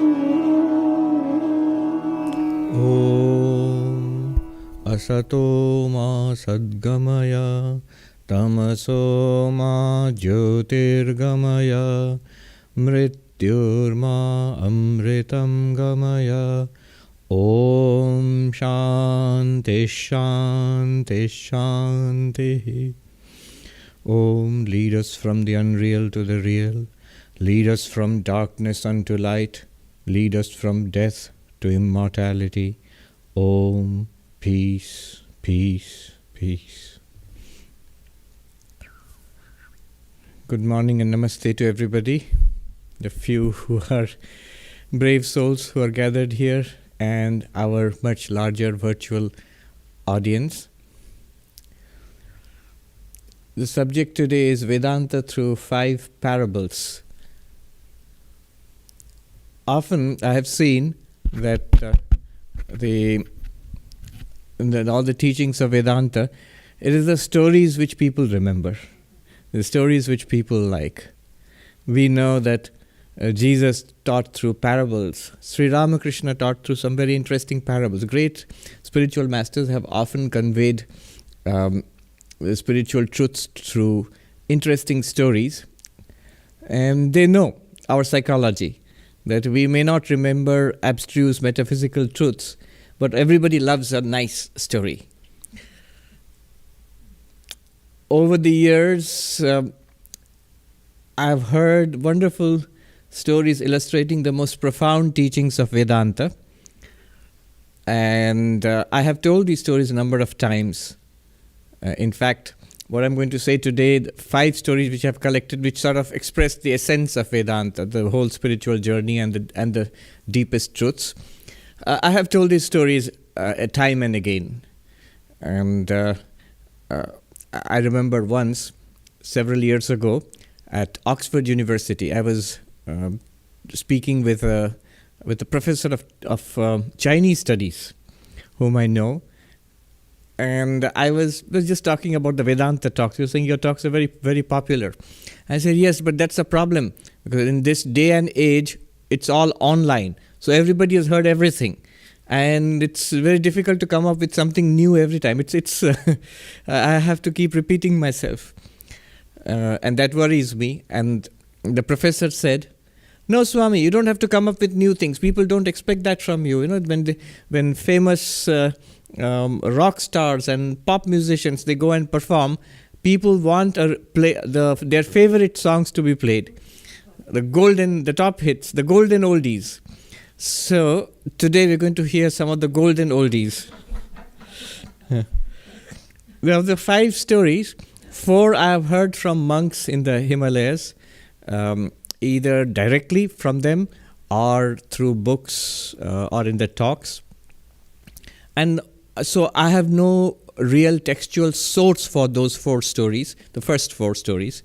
Om Asato Ma Sadgamaya Tamaso Ma Jyotirgamaya Mrityurma Amritam Gamaya Om Shanti Shanti Shanti. Om, lead us from the unreal to the real. Lead us from darkness unto light. Lead us from death to immortality. Om, peace, peace, peace. Good morning and namaste to everybody. The few who are brave souls who are gathered here and our much larger virtual audience. The subject today is Vedanta through 5 parables. Often I have seen that in all the teachings of Vedanta, it is the stories which people remember, the stories which people like. We know that Jesus taught through parables. Sri Ramakrishna taught through some very interesting parables. Great spiritual masters have often conveyed the spiritual truths through interesting stories. And they know our psychology, that we may not remember abstruse metaphysical truths, but everybody loves a nice story. Over the years, I've heard wonderful stories illustrating the most profound teachings of Vedanta. And I have told these stories a number of times. In fact, what I'm going to say today, 5 stories which I've collected, which sort of express the essence of Vedanta, the whole spiritual journey and the deepest truths. I have told these stories time and again. And I remember once, several years ago, at Oxford University, I was speaking with a professor of Chinese studies, whom I know. And I was just talking about the Vedanta talks. He was saying, your talks are very, very popular. I said, yes, but that's a problem. Because in this day and age, it's all online. So everybody has heard everything. And it's very difficult to come up with something new every time. I have to keep repeating myself. And that worries me. And the professor said, no, Swami, you don't have to come up with new things. People don't expect that from you. You know, when famous rock stars and pop musicians, they go and perform, people want their favorite songs to be played. The top hits, the golden oldies. So today we're going to hear some of the golden oldies. We have the 5 stories. 4 I have heard from monks in the Himalayas, either directly from them or through books or in the talks. And so I have no real textual source for those 4 stories, the first 4 stories.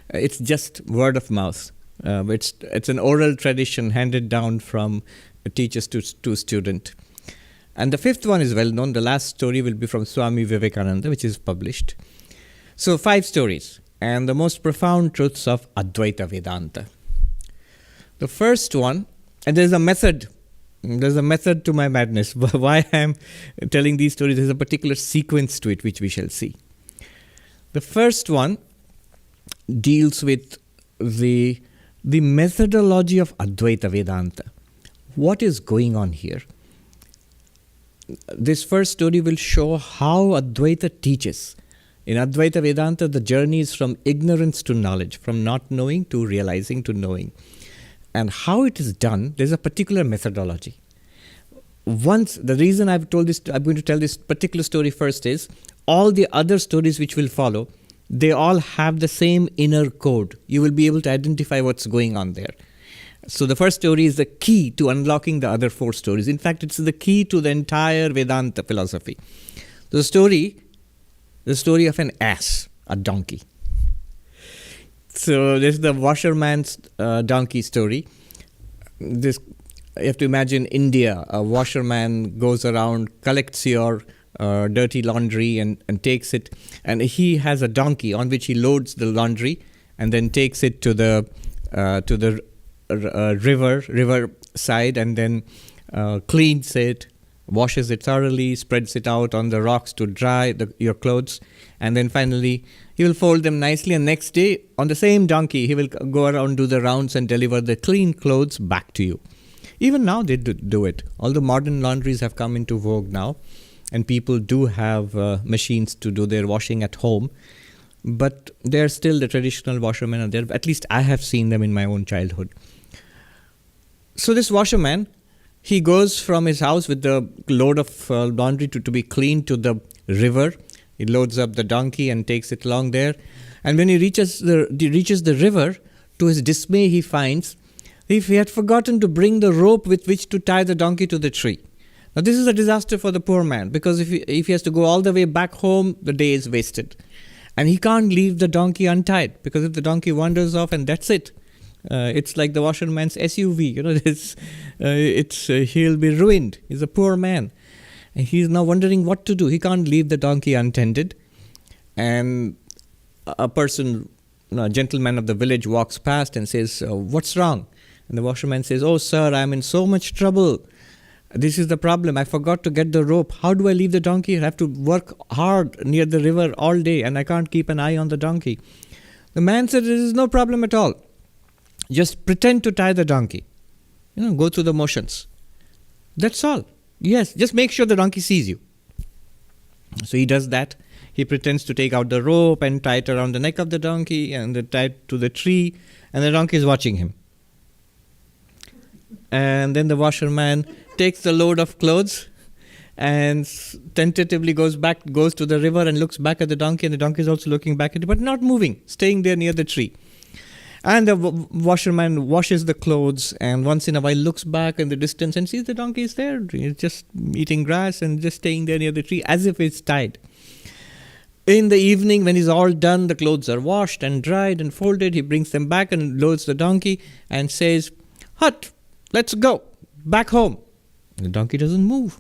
It's just word of mouth. It's an oral tradition handed down from teachers to student. And the 5th one is well known. The last story will be from Swami Vivekananda, which is published. So 5 stories and the most profound truths of Advaita Vedanta. The first one, and there's a method to my madness. Why I'm telling these stories, there's a particular sequence to it which we shall see. The first one deals with the methodology of Advaita Vedanta. What is going on here? This first story will show how Advaita teaches. In Advaita Vedanta, the journey is from ignorance to knowledge, from not knowing to realizing to knowing. And how it is done, there's a particular methodology. The reason I'm going to tell this particular story first is, all the other stories which will follow, they all have the same inner code. You will be able to identify what's going on there. So the first story is the key to unlocking the other 4 stories. In fact, it's the key to the entire Vedanta philosophy. The story of an ass, a donkey. So this is the washerman's donkey story. You have to imagine India. A washerman goes around, collects your dirty laundry and takes it. And he has a donkey on which he loads the laundry and then takes it to the river side and then cleans it, washes it thoroughly, spreads it out on the rocks to dry your clothes, and then finally he will fold them nicely, and next day on the same donkey he will go around, do the rounds and deliver the clean clothes back to you. Even now they do it. Although modern laundries have come into vogue now and people do have machines to do their washing at home, but they're still the traditional washermen are there. At least I have seen them in my own childhood. So this washerman, he goes from his house with the load of laundry to be cleaned to the river. He loads up the donkey and takes it along there. And when he reaches the river, to his dismay, he finds if he had forgotten to bring the rope with which to tie the donkey to the tree. Now this is a disaster for the poor man, because if he has to go all the way back home, the day is wasted. And he can't leave the donkey untied, because if the donkey wanders off and that's it, it's like the washerman's SUV. He'll be ruined. He's a poor man. And he's now wondering what to do. He can't leave the donkey untended. And a gentleman of the village walks past and says, "What's wrong?" And the washerman says, "Oh, sir, I'm in so much trouble. This is the problem. I forgot to get the rope. How do I leave the donkey? I have to work hard near the river all day and I can't keep an eye on the donkey." The man said, "This is no problem at all. Just pretend to tie the donkey. Go through the motions. That's all. Yes, just make sure the donkey sees you." So he does that. He pretends to take out the rope and tie it around the neck of the donkey and tie it to the tree, and the donkey is watching him. And then the washerman takes the load of clothes and tentatively goes to the river and looks back at the donkey, and the donkey is also looking back at it, but not moving, staying there near the tree. And the washerman washes the clothes and once in a while looks back in the distance and sees the donkey is there. It's just eating grass and just staying there near the tree as if it's tied. In the evening, when he's all done, the clothes are washed and dried and folded. He brings them back and loads the donkey and says, "Hut, let's go back home." And the donkey doesn't move.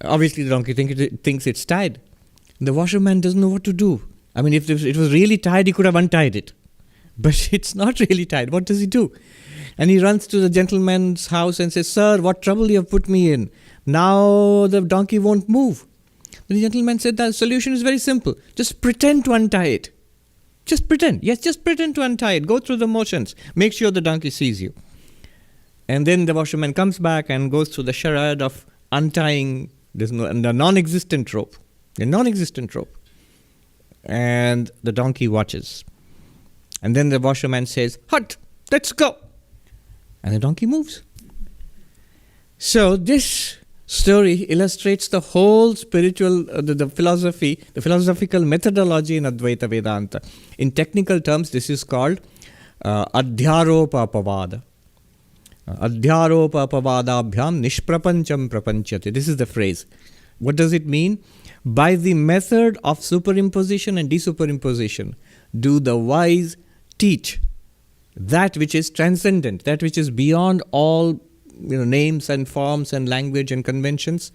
Obviously, the donkey thinks it's tied. The washerman doesn't know what to do. I mean, if it was really tied, he could have untied it. But it's not really tied. What does he do? And he runs to the gentleman's house and says, "Sir, what trouble you have put me in. Now the donkey won't move." The gentleman said, "The solution is very simple. Just pretend to untie it. Just pretend. Yes, just pretend to untie it. Go through the motions. Make sure the donkey sees you." And then the washerman comes back and goes through the charade of untying the non-existent rope. The non-existent rope. And the donkey watches. And then the washerman says, "Hut, let's go." And the donkey moves. So this story illustrates the whole spiritual, the philosophical methodology in Advaita Vedanta. In technical terms, this is called Adhyaropa Apavada. Adhyaropa Apavadabhyam Nishprapancham Prapanchati. This is the phrase. What does it mean? By the method of superimposition and desuperimposition, do the wise teach that which is transcendent, that which is beyond all names and forms and language and conventions,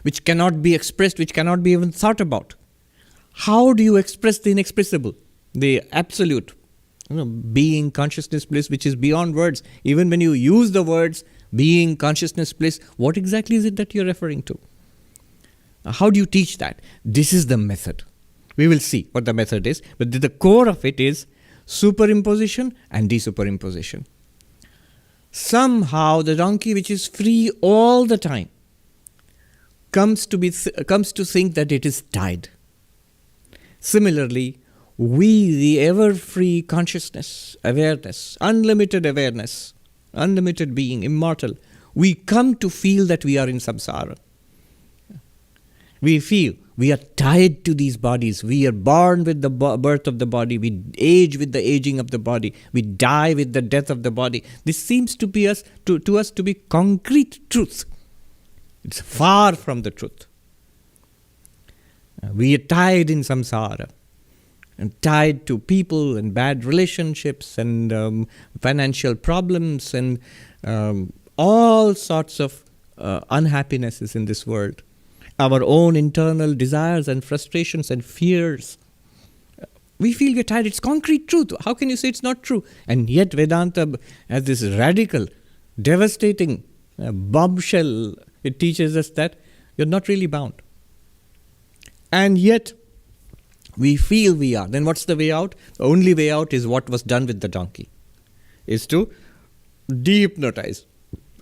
which cannot be expressed, which cannot be even thought about. How do you express the inexpressible, the absolute, being, consciousness, bliss, which is beyond words? Even when you use the words being, consciousness, bliss, what exactly is it that you're referring to? How do you teach that? This is the method. We will see what the method is, but the core of it is superimposition and desuperimposition. Somehow the donkey, which is free all the time, comes to think that it is tied. Similarly, we, the ever-free consciousness, awareness, unlimited being, immortal, we come to feel that we are in samsara. We feel we are tied to these bodies. We are born with the birth of the body. We age with the aging of the body. We die with the death of the body. This seems to be to us to be concrete truth. It's far from the truth. We are tied in samsara, and tied to people and bad relationships and financial problems and all sorts of unhappinesses in this world. Our own internal desires and frustrations and fears. We feel we're tired. It's concrete truth. How can you say it's not true? And yet Vedanta has this radical devastating bombshell. It teaches us that you're not really bound. And yet, we feel we are. Then what's the way out? The only way out is what was done with the donkey, is to dehypnotize,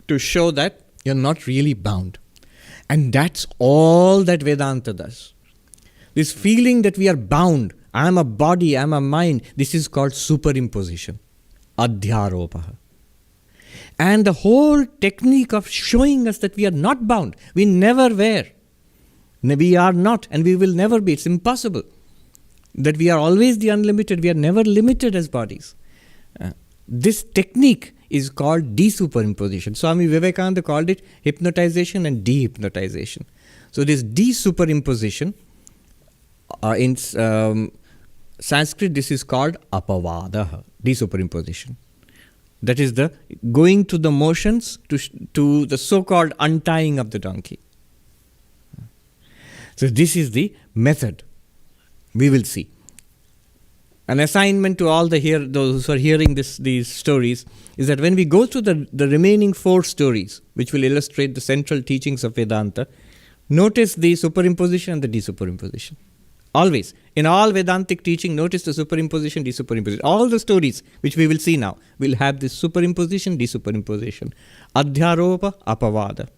to show that you're not really bound. And that's all that Vedanta does. This feeling that we are bound, I am a body, I am a mind, this is called superimposition, adhyaropaha. And the whole technique of showing us that we are not bound, we never were, we are not, and we will never be, it's impossible. That we are always the unlimited, we are never limited as bodies. This technique is called desuperimposition. Swami Vivekananda called it hypnotization and dehypnotization. So this desuperimposition, in Sanskrit this is called apavadaha, desuperimposition. That is the going to the motions to the so-called untying of the donkey. So this is the method. We will see. An assignment to all those who are hearing these stories is that when we go through the remaining 4 stories, which will illustrate the central teachings of Vedanta, notice the superimposition and the desuperimposition. Always. In all Vedantic teaching, notice the superimposition, desuperimposition. All the stories, which we will see now, will have this superimposition, desuperimposition. Adhyaropa, apavada.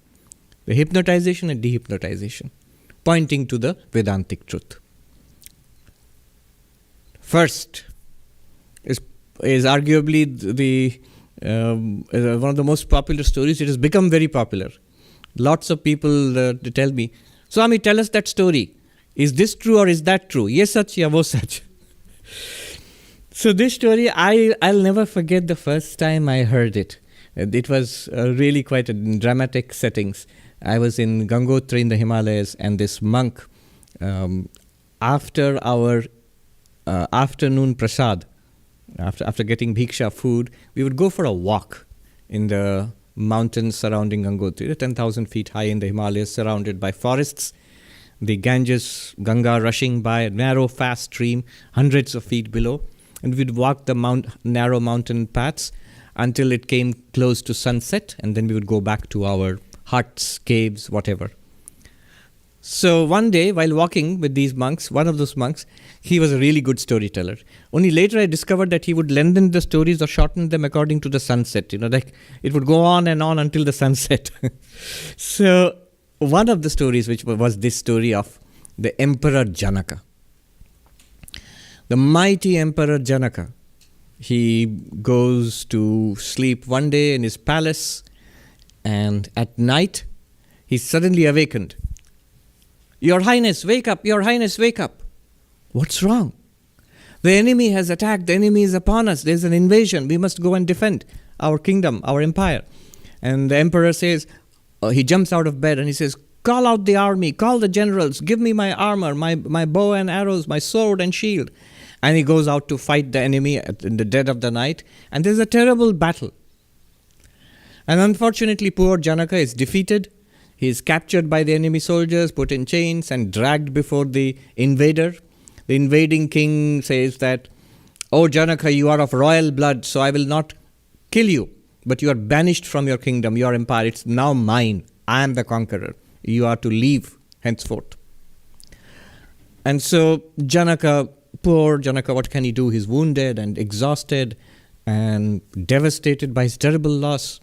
The hypnotization and dehypnotization, pointing to the Vedantic truth. First is arguably one of the most popular stories. It has become very popular. Lots of people tell me, Swami, tell us that story. Is this true or is that true? Ye sach ya wo sach. So this story, I'll never forget the first time I heard it. It was really quite in dramatic settings. I was in Gangotri in the Himalayas, and this monk, after our afternoon prasad, after getting bhiksha food, we would go for a walk in the mountains surrounding Gangotri, 10,000 feet high in the Himalayas, surrounded by forests. The Ganges, Ganga rushing by, a narrow, fast stream, hundreds of feet below. And we'd walk the narrow mountain paths until it came close to sunset, and then we would go back to our huts, caves, whatever. So one day, while walking with these monks, one of those monks, he was a really good storyteller. Only later I discovered that he would lengthen the stories or shorten them according to the sunset. Like it would go on and on until the sunset. So one of the stories, which was this story of the Emperor Janaka. The mighty Emperor Janaka, he goes to sleep one day in his palace, and at night he's suddenly awakened. Your Highness, wake up! Your Highness, wake up! What's wrong? The enemy has attacked. The enemy is upon us. There's an invasion. We must go and defend our kingdom, our empire. And the emperor says, he jumps out of bed and he says, call out the army, call the generals, give me my armor, my bow and arrows, my sword and shield. And he goes out to fight the enemy in the dead of the night. And there's a terrible battle. And unfortunately, poor Janaka is defeated. He is captured by the enemy soldiers, put in chains, and dragged before the invader. The invading king says that, "Oh, Janaka, you are of royal blood, so I will not kill you. But you are banished from your kingdom, your empire. It's now mine. I am the conqueror. You are to leave henceforth." And so Janaka, poor Janaka, what can he do? He's wounded and exhausted and devastated by his terrible loss.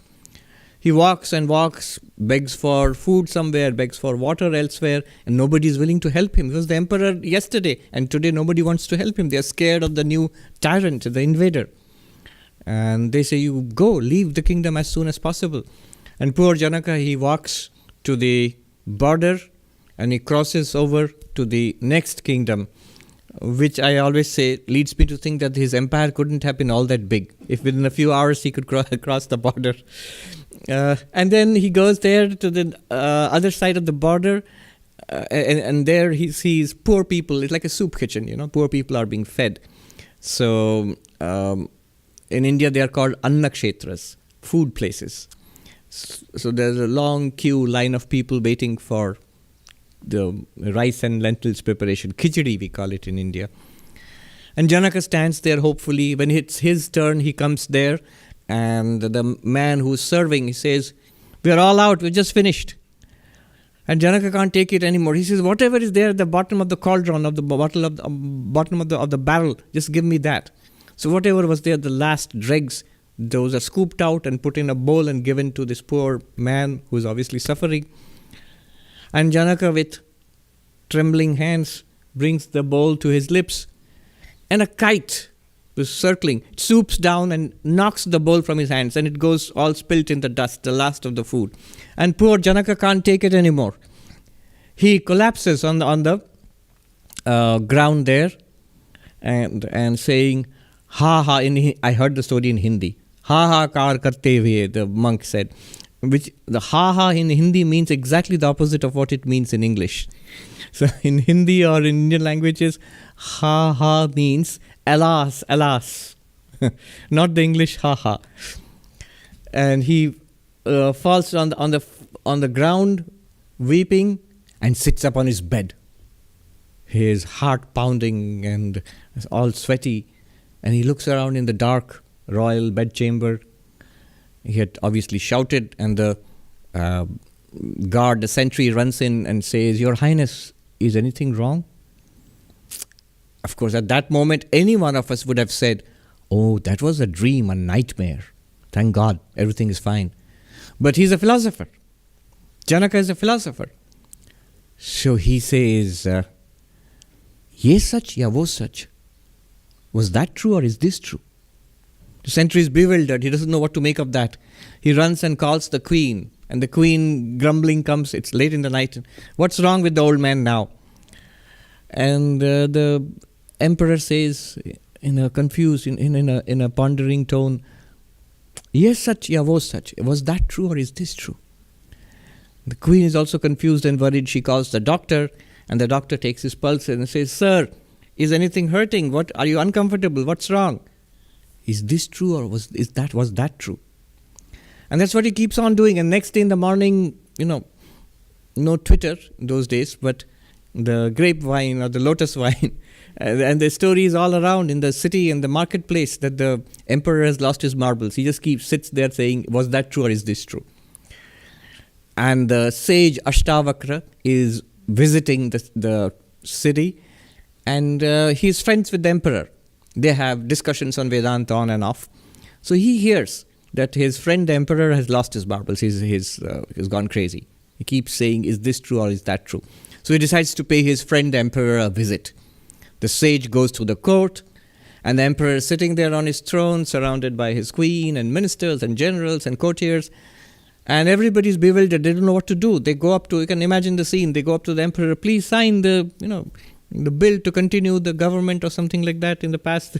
He walks and walks, begs for food somewhere, begs for water elsewhere, and nobody is willing to help him. He was the emperor yesterday, and today nobody wants to help him. They are scared of the new tyrant, the invader. And they say, you go, leave the kingdom as soon as possible. And poor Janaka, he walks to the border, and he crosses over to the next kingdom, which I always say leads me to think that his empire couldn't have been all that big, if within a few hours he could cross the border. And then he goes there to the other side of the border, and there he sees poor people. It's like a soup kitchen, poor people are being fed. So in India they are called annakshetras, food places. So there's a long queue line of people waiting for the rice and lentils preparation. Khichdi we call it in India. And Janaka stands there hopefully. When it's his turn, he comes there, And the man who's serving, he says, "We are all out, we just finished." And Janaka can't take it anymore. He says, "Whatever is there at the bottom of the cauldron, of the bottle of the bottom of the barrel, just give me that." So whatever was there, the last dregs, those are scooped out and put in a bowl and given to this poor man who is obviously suffering. And Janaka, with trembling hands, brings the bowl to his lips, and a kite was circling, swoops down and knocks the bowl from his hands, and it goes all spilt in the dust, the last of the food. And poor Janaka can't take it anymore. He collapses on the ground there, and saying, "Ha ha." I heard the story in Hindi. "Ha ha kar karte hue," the monk said. Which the ha ha in Hindi means exactly the opposite of what it means in English. So in Hindi or in Indian languages, ha ha means alas, alas, not the English ha ha. And he falls on the ground, weeping, and sits up on his bed. His heart pounding and all sweaty, and he looks around in the dark royal bedchamber. He had obviously shouted, and the guard, the sentry, runs in and says, "Your Highness, is anything wrong?" Of course, at that moment, any one of us would have said, "Oh, that was a dream, a nightmare. Thank God, everything is fine." But he's a philosopher. Janaka is a philosopher. So he says, "Ye sach ya wo sach." Was that true or is this true? The sentry is bewildered. He doesn't know what to make of that. He runs and calls the queen. And the queen, grumbling, comes. It's late in the night. "What's wrong with the old man now?" And the emperor says, in a confused, in a pondering tone, "Yes, such, yeah, was such." Was that true or is this true? The queen is also confused and worried. She calls the doctor, and the doctor takes his pulse and says, "Sir, is anything hurting? What are you uncomfortable? What's wrong? Is this true or was that true?" And that's what he keeps on doing. And next day in the morning, no Twitter in those days, but the grapevine or the lotus wine. And the story is all around in the city and the marketplace that the emperor has lost his marbles. He just sits there saying, "Was that true or is this true?" And the sage Ashtavakra is visiting the city, and he's friends with the emperor. They have discussions on Vedanta on and off. So he hears that his friend the emperor has lost his marbles. He's gone crazy. He keeps saying, "Is this true or is that true?" So he decides to pay his friend the emperor a visit. The sage goes to the court, and the emperor is sitting there on his throne, surrounded by his queen and ministers and generals and courtiers. And everybody's bewildered. They don't know what to do. They go up to, you can imagine the scene, they go up to the emperor, "Please sign the bill to continue the government," or something like that in the past,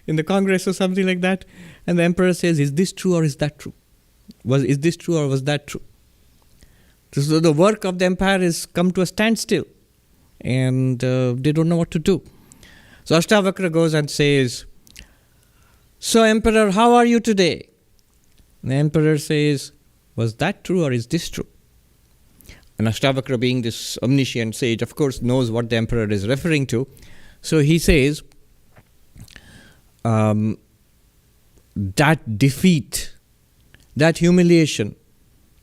in the Congress or something like that. And the emperor says, "Is this true or is that true? Is this true or was that true?" So the work of the empire has come to a standstill, and they don't know what to do. So Ashtavakra goes and says, "So emperor, how are you today?" And the emperor says, "Was that true or is this true?" And Ashtavakra, being this omniscient sage, of course knows what the emperor is referring to. So he says, that defeat, that humiliation,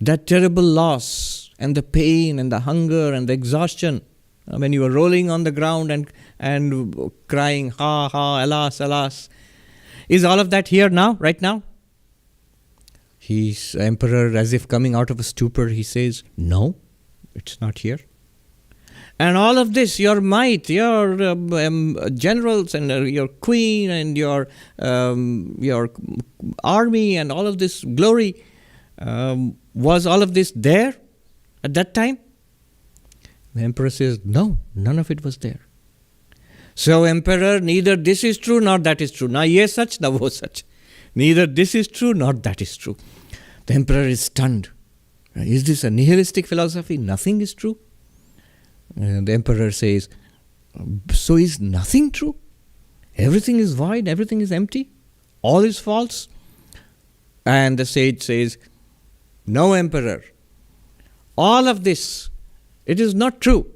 that terrible loss, and the pain and the hunger and the exhaustion, when you were rolling on the ground and crying, "Ha ha, alas, alas," is all of that here now, right now? He's emperor, as if coming out of a stupor, he says, "No, it's not here." And all of this, your might, your generals and your queen and your army and all of this glory, was all of this there at that time? The emperor says, "No, none of it was there." So emperor, neither this is true nor that is true. Na ye sach, na wo sach. Neither this is true nor that is true. The emperor is stunned. Is this a nihilistic philosophy? Nothing is true? And the emperor says, "So is nothing true? Everything is void, everything is empty? All is false?" And the sage says, "No, emperor. All of this, it is not true.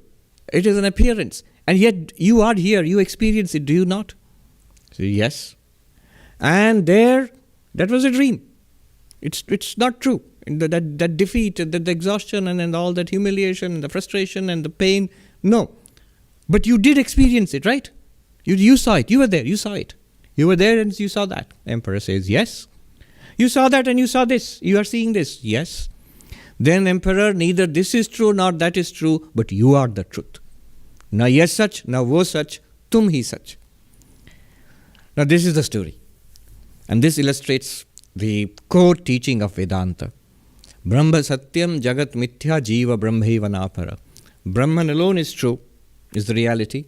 It is an appearance. And yet you are here, you experience it, do you not?" So yes. And there, That was a dream. It's not true. That defeat, the exhaustion and all that humiliation, and the frustration and the pain, no. But you did experience it, right? You saw it. You were there. You saw it. You were there and you saw that. Emperor says, yes. You saw that and you saw this. You are seeing this. Yes. Then Emperor, neither this is true nor that is true, but you are the truth. Na yes sach, na wo sach, tum hi sach. Now this is the story. And this illustrates the core teaching of Vedanta. Brahma satyam jagat mithya jiva brahmaiva napara. Brahman alone is true, is the reality.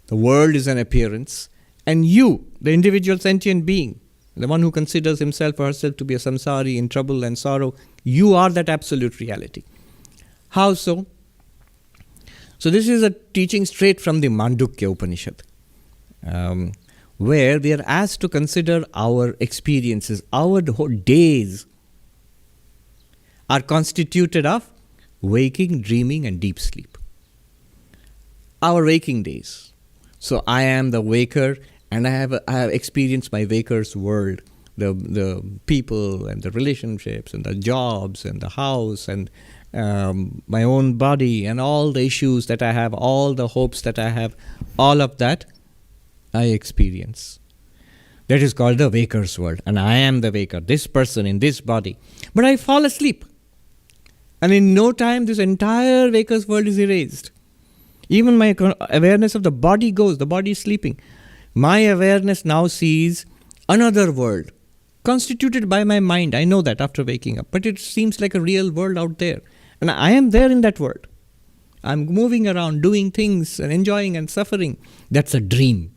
The world is an appearance. And you, the individual sentient being, the one who considers himself or herself to be a samsari in trouble and sorrow, you are that absolute reality. How so? So this is a teaching straight from the Mandukya Upanishad, where we are asked to consider our experiences. Our whole days are constituted of waking, dreaming, and deep sleep. Our waking days. So I am the waker, and I have experienced my waker's world, the people and the relationships and the jobs and the house and my own body and all the issues that I have, all the hopes that I have, all of that I experience. That is called the waker's world. And I am the waker, this person in this body. But I fall asleep. And in no time, this entire waker's world is erased. Even my awareness of the body goes, the body is sleeping. My awareness now sees another world constituted by my mind. I know that after waking up. But it seems like a real world out there. And I am there in that world. I'm moving around, doing things and enjoying and suffering. That's a dream.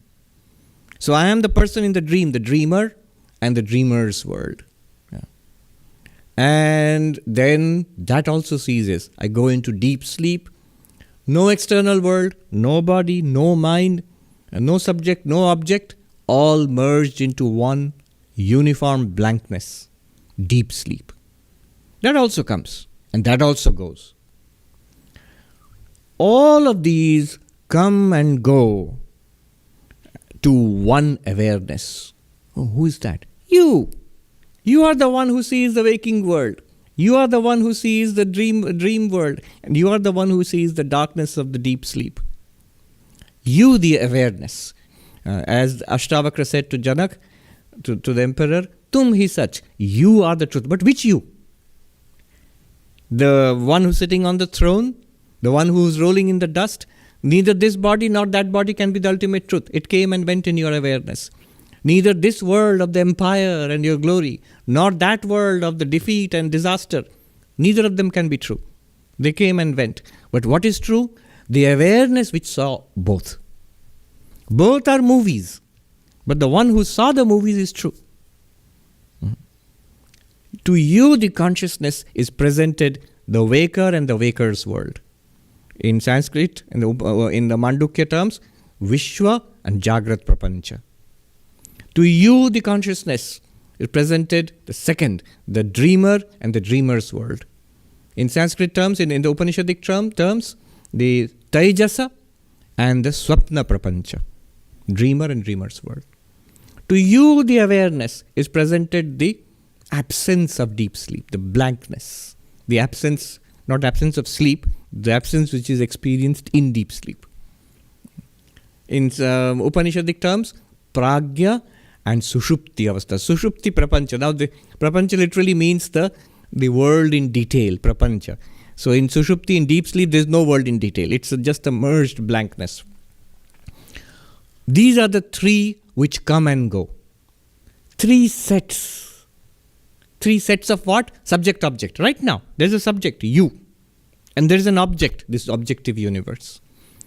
So I am the person in the dream, the dreamer and the dreamer's world. Yeah. And then that also ceases. I go into deep sleep. No external world, no body, no mind, no subject, no object, all merged into one uniform blankness, deep sleep. That also comes, and that also goes. All of these come and go to one awareness. Oh, who is that? You! You are the one who sees the waking world. You are the one who sees the dream world. And you are the one who sees the darkness of the deep sleep. You, the awareness. As Ashtavakra said to Janak, to the emperor, Tum hi sach. You are the truth. But which you? The one who's sitting on the throne? The one who's rolling in the dust? Neither this body nor that body can be the ultimate truth. It came and went in your awareness. Neither this world of the empire and your glory, nor that world of the defeat and disaster, neither of them can be true. They came and went. But what is true? The awareness which saw both. Both are movies. But the one who saw the movies is true. To you, the consciousness is presented the waker and the waker's world. In Sanskrit, in the Mandukya terms, Vishwa and Jagrat Prapancha. To you, the consciousness is presented the second, the dreamer and the dreamer's world. In Sanskrit terms, in the Upanishadic terms, the Taijasa and the Swapna Prapancha, dreamer and dreamer's world. To you, the awareness is presented the absence of deep sleep, the blankness, the absence, not absence of sleep, the absence which is experienced in deep sleep. In Upanishadic terms, Pragya and Sushupti avastha. Sushupti prapancha. Now the prapancha literally means the world in detail, prapancha. So in Sushupti, in deep sleep, there is no world in detail. It's just a merged blankness. These are the three which come and go. Three sets. Three sets of what? Subject, object. Right now, there's a subject, you. And there's an object, this objective universe.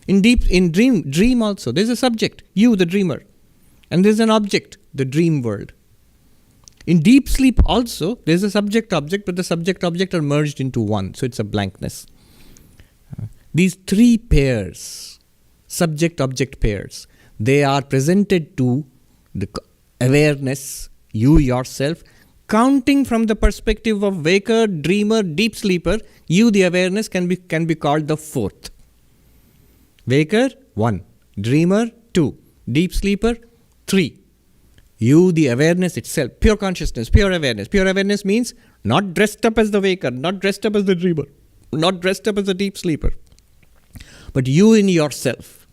In dream also, there's a subject, you, the dreamer. And there's an object, the dream world. In deep sleep also, there's a subject-object, but the subject-object are merged into one. So it's a blankness. These three pairs, subject-object pairs, they are presented to the awareness, you yourself, counting from the perspective of waker, dreamer, deep sleeper. You, the awareness, can be called the fourth. Waker, 1. Dreamer, 2. Deep sleeper, 3. You, the awareness itself, pure consciousness, pure awareness. Pure awareness means not dressed up as the waker, not dressed up as the dreamer, not dressed up as the deep sleeper, but you in yourself.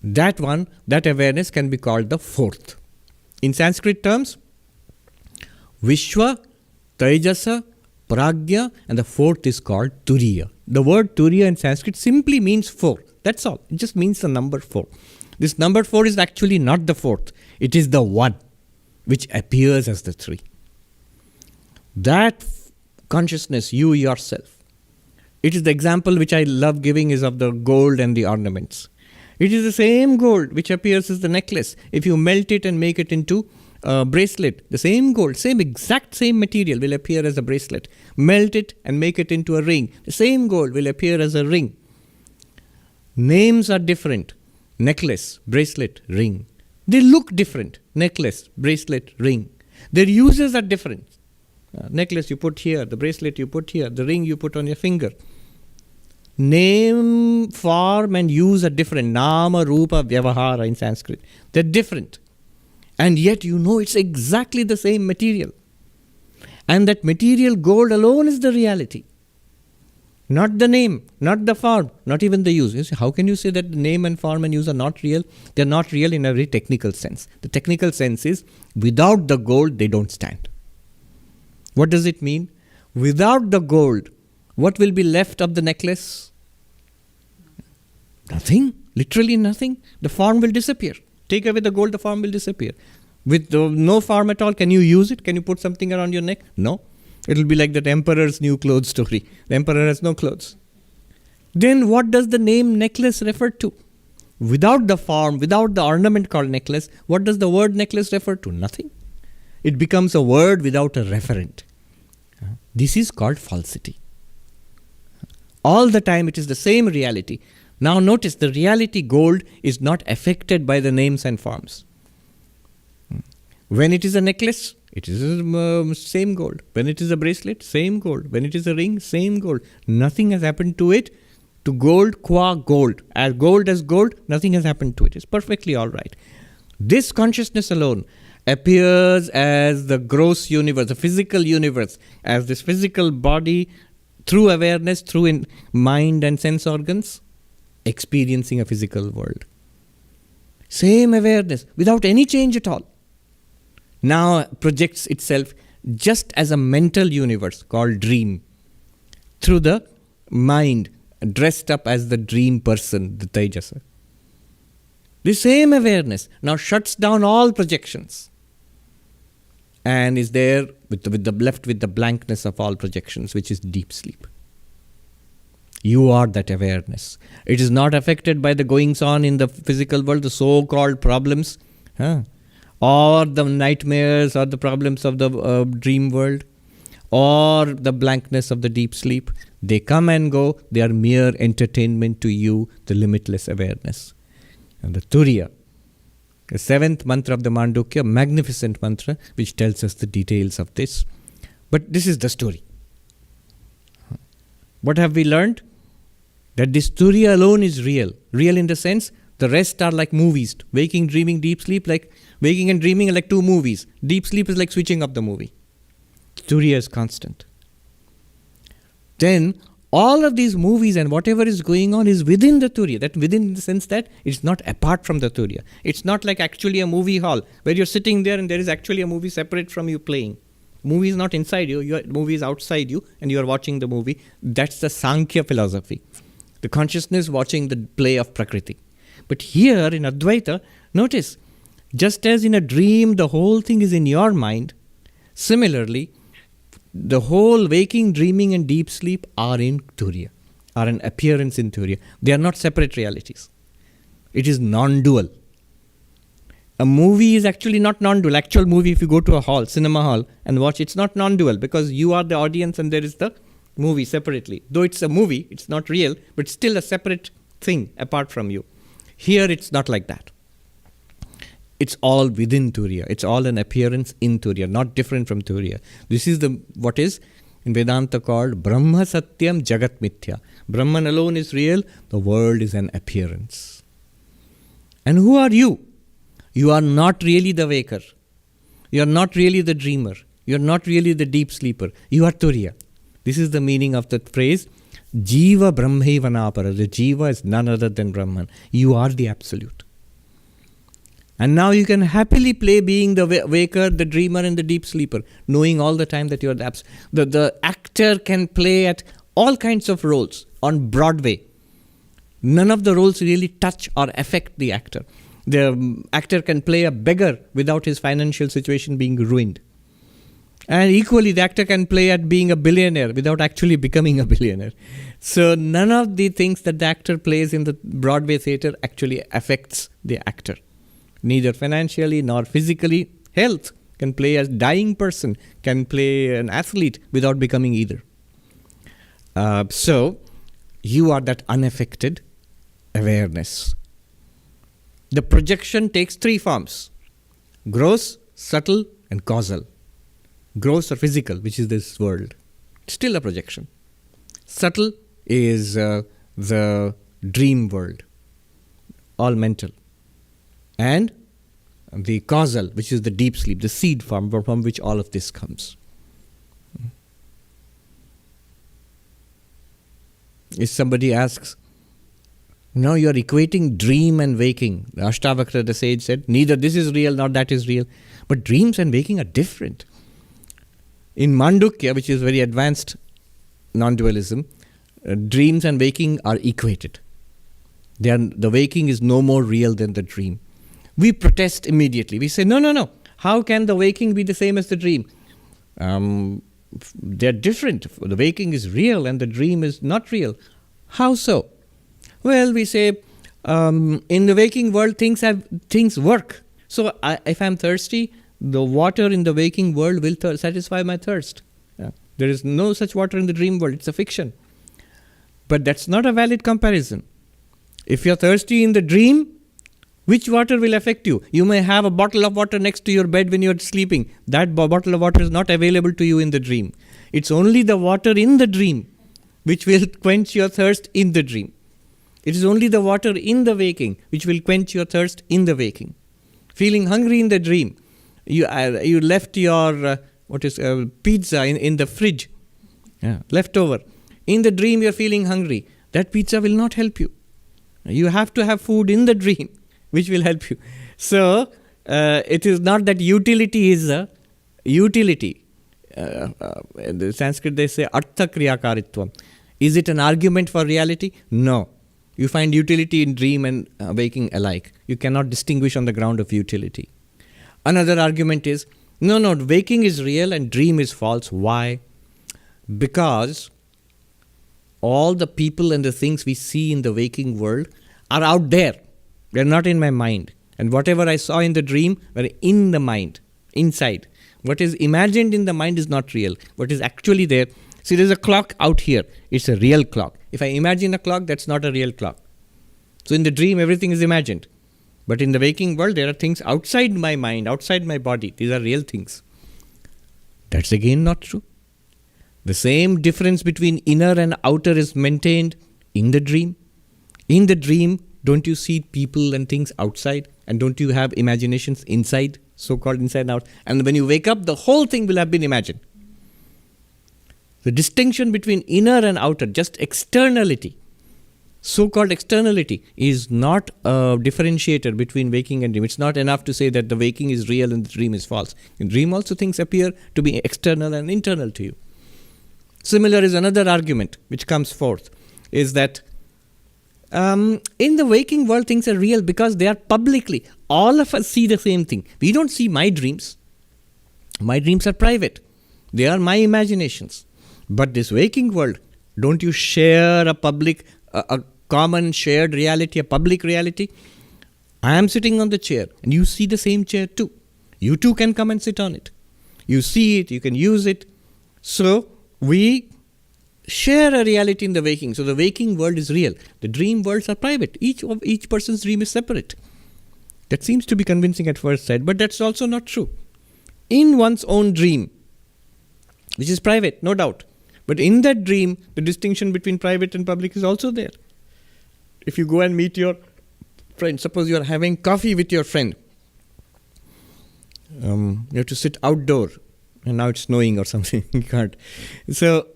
That one, that awareness can be called the fourth. In Sanskrit terms, Vishwa, Tejasa, Pragya, and the fourth is called Turiya. The word Turiya in Sanskrit simply means four. That's all. It just means the number four. This number four is actually not the fourth. It is the one which appears as the three. That consciousness, you yourself. It is the example which I love giving is of the gold and the ornaments. It is the same gold which appears as the necklace. If you melt it and make it into a bracelet, the same gold, exact same material will appear as a bracelet. Melt it and make it into a ring. The same gold will appear as a ring. Names are different. Necklace, bracelet, ring. They look different. Necklace, bracelet, ring. Their uses are different. Necklace you put here, the bracelet you put here, the ring you put on your finger. Name, form and use are different. Nama, Rupa, Vyavahara in Sanskrit. They're different. And yet you know it's exactly the same material. And that material gold alone is the reality. Not the name, not the form, not even the use. You see, how can you say that the name and form and use are not real? They're not real in a very technical sense. The technical sense is, without the gold, they don't stand. What does it mean? Without the gold, what will be left of the necklace? Nothing. Literally nothing. The form will disappear. Take away the gold, the form will disappear. With no form at all, can you use it? Can you put something around your neck? No. It will be like that emperor's new clothes story. The emperor has no clothes. Then what does the name necklace refer to? Without the form, without the ornament called necklace, what does the word necklace refer to? Nothing. It becomes a word without a referent. This is called falsity. All the time it is the same reality. Now notice, the reality gold is not affected by the names and forms. When it is a necklace, it is same gold. When it is a bracelet, same gold. When it is a ring, same gold. Nothing has happened to it. To gold qua gold. As gold, nothing has happened to it. It's perfectly all right. This consciousness alone appears as the gross universe, the physical universe, as this physical body through awareness, through mind and sense organs, experiencing a physical world. Same awareness, without any change at all. Now projects itself just as a mental universe called dream, through the mind, dressed up as the dream person, the Tejasa. The same awareness now shuts down all projections and is there left with the blankness of all projections, which is deep sleep. You are that awareness. It is not affected by the goings on in the physical world, the so-called problems, or the nightmares or the problems of the dream world, or the blankness of the deep sleep. They come and go. They are mere entertainment to you, the limitless awareness. And the Turiya, the seventh mantra of the Mandukya, magnificent mantra, which tells us the details of this. But this is the story. What have we learned? That this Turiya alone is real. Real in the sense, the rest are like movies. Waking, dreaming, deep sleep, like waking and dreaming are like two movies. Deep sleep is like switching up the movie. Turiya is constant. Then all of these movies and whatever is going on is within the Turiya. That within in the sense that it's not apart from the Turiya. It's not like actually a movie hall where you're sitting there and there is actually a movie separate from you playing. Movie is not inside you, movie is outside you and you are watching the movie. That's the Sankhya philosophy. The consciousness watching the play of Prakriti. But here in Advaita, notice, just as in a dream the whole thing is in your mind, similarly, the whole waking, dreaming and deep sleep are in Turiya, are an appearance in Turiya. They are not separate realities. It is non-dual. A movie is actually not non-dual. Actual movie, if you go to a hall, cinema hall and watch, it's not non-dual because you are the audience and there is the movie separately. Though it's a movie, it's not real, but still a separate thing apart from you. Here it's not like that. It's all within Turiya. It's all an appearance in Turiya, not different from Turiya. This is what is in Vedanta called Brahma Satyam Jagat Mithya. Brahman alone is real, the world is an appearance. And who are you? You are not really the waker. You are not really the dreamer. You are not really the deep sleeper. You are Turiya. This is the meaning of the phrase, Jiva Brahmaiva Napara. The Jiva is none other than Brahman. You are the Absolute. And now you can happily play being the waker, the dreamer, and the deep sleeper, knowing all the time that you are the Absolute. The actor can play at all kinds of roles on Broadway. None of the roles really touch or affect the actor. The actor can play a beggar without his financial situation being ruined. And equally, the actor can play at being a billionaire without actually becoming a billionaire. So none of the things that the actor plays in the Broadway theater actually affects the actor. Neither financially nor physically. Health can play a dying person, can play an athlete without becoming either. So you are that unaffected awareness. The projection takes three forms: gross, subtle, and causal. Gross or physical, which is this world. Still a projection. Subtle is the dream world, all mental. And the causal, which is the deep sleep, the seed form from which all of this comes. If somebody asks, now you are equating dream and waking. The Ashtavakra, the sage, said, neither this is real nor that is real. But dreams and waking are different. In Mandukya, which is very advanced non-dualism, dreams and waking are equated. The waking is no more real than the dream. We protest immediately. We say, no. How can the waking be the same as the dream? They're different. The waking is real and the dream is not real. How so? Well, we say, in the waking world, things work. So if I'm thirsty, the water in the waking world will satisfy my thirst. There is no such water in the dream world. It's a fiction. But that's not a valid comparison. If you're thirsty in the dream, which water will affect you? You may have a bottle of water next to your bed when you're sleeping. That bottle of water is not available to you in the dream. It's only the water in the dream which will quench your thirst in the dream. It is only the water in the waking which will quench your thirst in the waking. Feeling hungry in the dream. You left your pizza in the fridge, left over. In the dream you're feeling hungry. That pizza will not help you. You have to have food in the dream, which will help you. So it is not that utility is a utility. In the Sanskrit they say artha kriyakaritvam. Is it an argument for reality? No. You find utility in dream and waking alike. You cannot distinguish on the ground of utility. Another argument is, no, waking is real and dream is false. Why? Because all the people and the things we see in the waking world are out there. They're not in my mind. And whatever I saw in the dream were in the mind, inside. What is imagined in the mind is not real. What is actually there. See, there's a clock out here. It's a real clock. If I imagine a clock, that's not a real clock. So in the dream, everything is imagined. But in the waking world, there are things outside my mind, outside my body. These are real things. That's again not true. The same difference between inner and outer is maintained in the dream. In the dream, don't you see people and things outside? And don't you have imaginations inside, so-called inside and out? And when you wake up, the whole thing will have been imagined. The distinction between inner and outer, just externality, so-called externality, is not a differentiator between waking and dream. It's not enough to say that the waking is real and the dream is false. In dream also things appear to be external and internal to you. Similar is another argument which comes forth, is that in the waking world things are real because they are publicly. All of us see the same thing. We don't see my dreams. My dreams are private. They are my imaginations. But this waking world, don't you share a public, a common shared reality, a public reality? I am sitting on the chair and you see the same chair too. You too can come and sit on it. You see it, you can use it. So we share a reality in the waking. So the waking world is real. The dream worlds are private. Each person's dream is separate. That seems to be convincing at first sight, but that's also not true. In one's own dream, which is private, no doubt. But in that dream, the distinction between private and public is also there. If you go and meet your friend, suppose you are having coffee with your friend, You have to sit outdoor, and now it's snowing or something. You can't. So,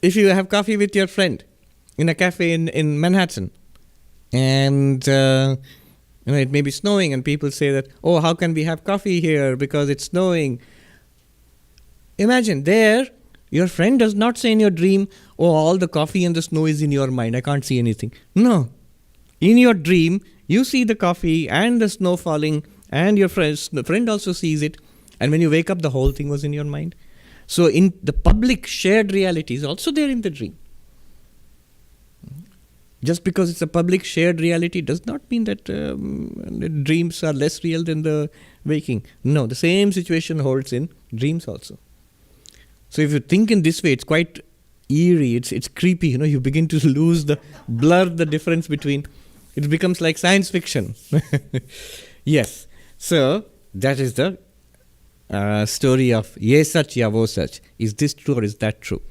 if you have coffee with your friend in a cafe in Manhattan, and it may be snowing, and people say that, oh, how can we have coffee here because it's snowing? Imagine there, your friend does not say in your dream, oh, all the coffee and the snow is in your mind, I can't see anything. No. In your dream, you see the coffee and the snow falling, and your friend also sees it. And when you wake up, the whole thing was in your mind. So in the public shared reality is also there in the dream. Just because it's a public shared reality does not mean that dreams are less real than the waking. No, the same situation holds in dreams also. So if you think in this way, it's quite eerie, it's creepy, you begin to blur the difference between, it becomes like science fiction. Yes. So that is the story of ye sach ya wo sach. Is this true or is that true?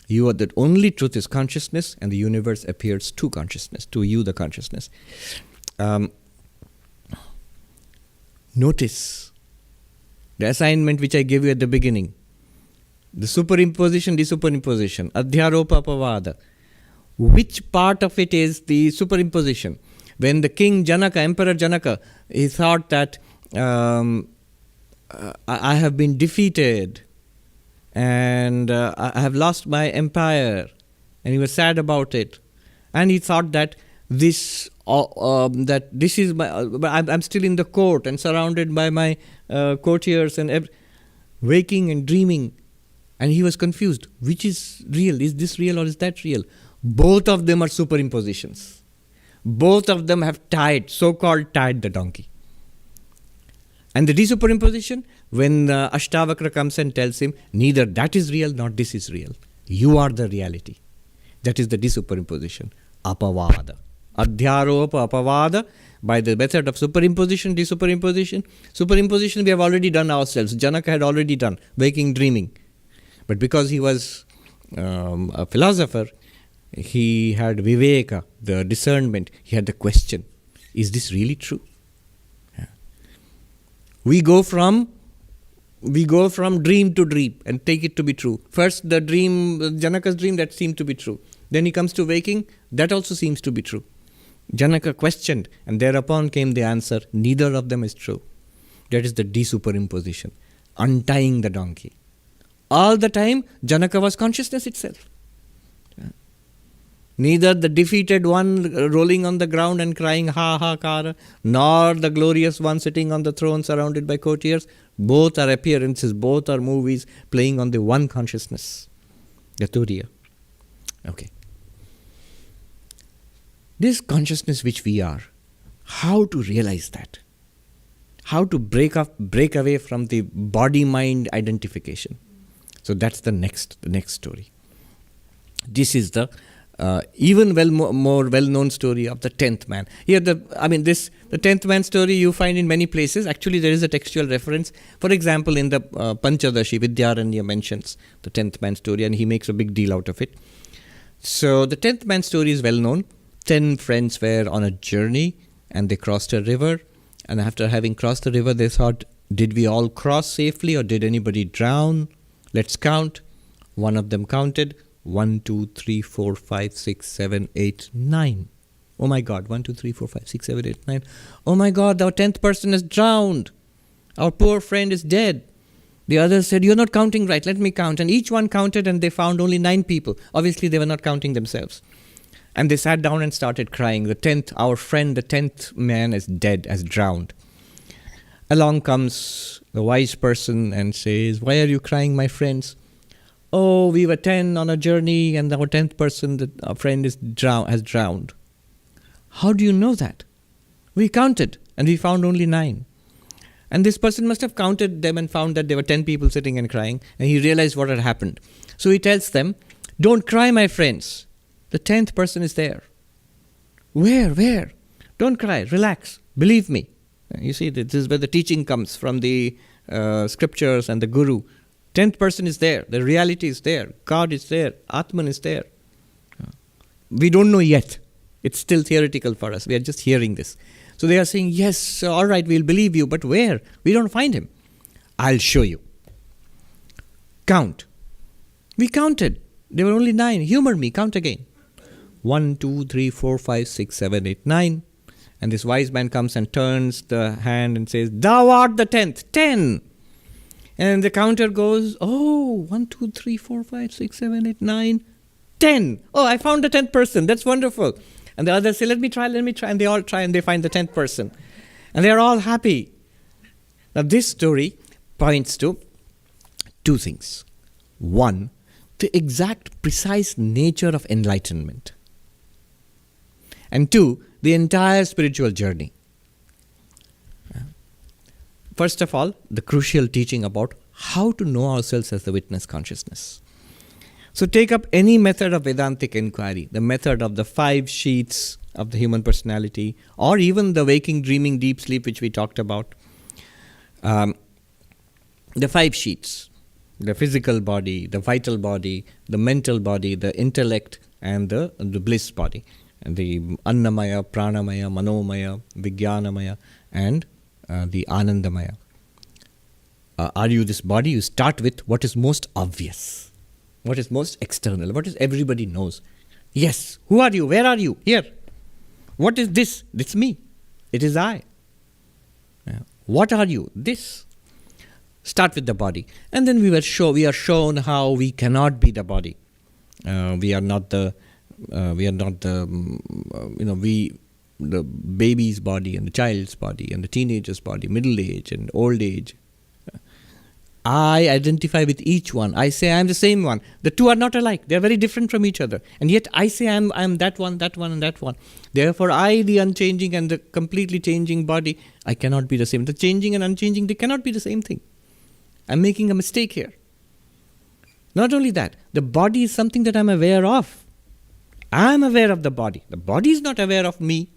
You are the only truth is consciousness, and the universe appears to consciousness, to you the consciousness. Notice the assignment which I gave you at the beginning. The superimposition, desuperimposition, adhyaropa apavada. Which part of it is the superimposition? When the king Janaka, Emperor Janaka, he thought that I have been defeated and I have lost my empire, and he was sad about it, and he thought that this is my, I'm still in the court and surrounded by my courtiers and waking and dreaming, and he was confused. Which is real? Is this real or is that real? Both of them are superimpositions. Both of them have so-called tied the donkey. And the desuperimposition, when Ashtavakra comes and tells him, neither that is real, nor this is real. You are the reality. That is the desuperimposition. Apavada. Adhyaropa apavada. By the method of superimposition, desuperimposition. Superimposition we have already done ourselves. Janaka had already done, waking, dreaming. But because he was a philosopher, he had viveka, the discernment. He had the question, is this really true? We go from dream to dream and take it to be true. First the dream, Janaka's dream, that seemed to be true. Then he comes to waking, that also seems to be true. Janaka questioned, and thereupon came the answer, neither of them is true. That is the desuperimposition, untying the donkey. All the time, Janaka was consciousness itself. Neither the defeated one rolling on the ground and crying ha ha kara, nor the glorious one sitting on the throne surrounded by courtiers. Both are appearances, both are movies playing on the one consciousness, the Turiya. Okay. This consciousness which we are, how to realize that? How to break away from the body-mind identification? So that's the next story. This is the even more well-known story of the 10th man. Here, the 10th man story you find in many places. Actually, there is a textual reference. For example, in the Panchadashi, Vidyaranya mentions the 10th man story, and he makes a big deal out of it. So the 10th man story is well-known. 10 friends were on a journey, and they crossed a river. And after having crossed the river, they thought, did we all cross safely, or did anybody drown? Let's count. One of them counted. 1, 2, 3, 4, 5, 6, 7, 8, 9. Oh my God, 1, 2, 3, 4, 5, 6, 7, 8, 9. Oh my God, our 10th person has drowned. Our poor friend is dead. The others said, you're not counting right, let me count. And each one counted, and they found only 9 people. Obviously, they were not counting themselves. And they sat down and started crying. Our friend, the 10th man is dead, has drowned. Along comes the wise person and says, why are you crying, my friends? Oh, we were 10 on a journey, and our 10th person, our friend, has drowned. How do you know that? We counted, and we found only 9. And this person must have counted them and found that there were 10 people sitting and crying, and he realized what had happened. So he tells them, don't cry, my friends. The 10th person is there. Where? Don't cry, relax, believe me. You see, this is where the teaching comes from the scriptures and the guru. 10th person is there. The reality is there. God is there. Atman is there. We don't know yet. It's still theoretical for us. We are just hearing this. So they are saying, yes, all right, we'll believe you, but where? We don't find him. I'll show you. Count. We counted. There were only 9. Humor me, count again. 1, 2, 3, 4, 5, 6, 7, 8, 9. And this wise man comes and turns the hand and says, thou art the 10th. 10. And the counter goes, oh, 1, 2, 3, 4, 5, 6, 7, 8, 9, 10. Oh, I found the 10th person. That's wonderful. And the others say, let me try. And they all try and they find the 10th person. And they're all happy. Now this story points to 2 things. 1, the exact precise nature of enlightenment. And 2, the entire spiritual journey. First of all, the crucial teaching about how to know ourselves as the witness consciousness. So take up any method of Vedantic inquiry, the method of the 5 sheets of the human personality, or even the waking, dreaming, deep sleep, which we talked about. The 5 sheets, the physical body, the vital body, the mental body, the intellect, and the bliss body. And the Annamaya, Pranamaya, Manomaya, Vijnanamaya, and the Anandamaya. Are you this body? You start with what is most obvious, what is most external, what is everybody knows. Yes, who are you? Where are you? Here. What is this? It's me. It is I. What are you? This. Start with the body. And then we are shown how we cannot be the body. We are not the baby's body and the child's body and the teenager's body, middle age and old age. I identify with each one. I say I am the same one. The 2 are not alike. They are very different from each other. And yet I say I am that one, and that one. Therefore I, the unchanging and the completely changing body, I cannot be the same. The changing and unchanging, they cannot be the same thing. I am making a mistake here. Not only that, the body is something that I am aware of. I am aware of the body. The body is not aware of me.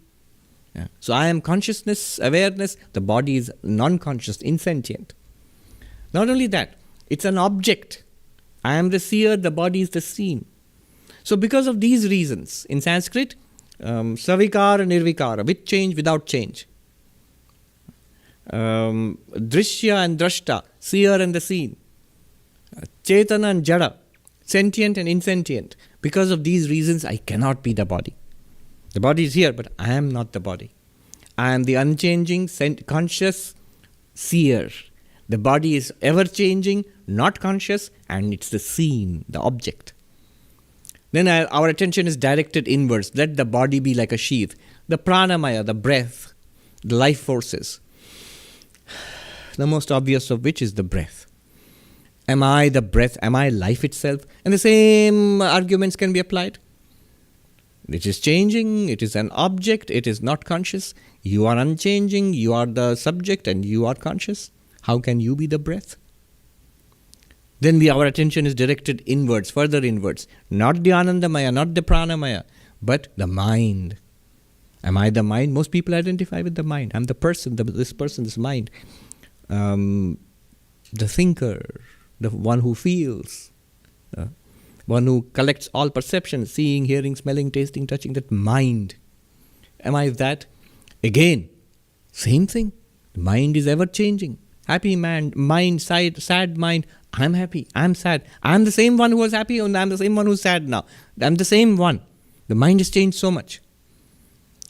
So I am consciousness, awareness. The body is non-conscious, insentient. Not only that, it's an object. I am the seer, the body is the seen. So because of these reasons, in Sanskrit, savikara, nirvikara, with change, without change. Drishya and drashta, seer and the seen. Chetana and jada, sentient and insentient. Because of these reasons, I cannot be the body. The body is here, but I am not the body. I am the unchanging, conscious seer. The body is ever-changing, not conscious, and it's the seen, the object. Then our attention is directed inwards. Let the body be like a sheath. The pranamaya, the breath, the life forces. The most obvious of which is the breath. Am I the breath? Am I life itself? And the same arguments can be applied. It is changing, it is an object, it is not conscious. You are unchanging, you are the subject, and you are conscious. How can you be the breath? Then our attention is directed inwards, further inwards. Not the Anandamaya, not the Pranamaya, but the mind. Am I the mind? Most people identify with the mind. I'm the person, this mind. The thinker, the one who feels, one who collects all perceptions, seeing, hearing, smelling, tasting, touching, that mind. Am I that? Again, same thing. The mind is ever changing. Happy mind, sad mind. I'm happy, I'm sad. I'm the same one who was happy and I'm the same one who's sad now. I'm the same one. The mind has changed so much.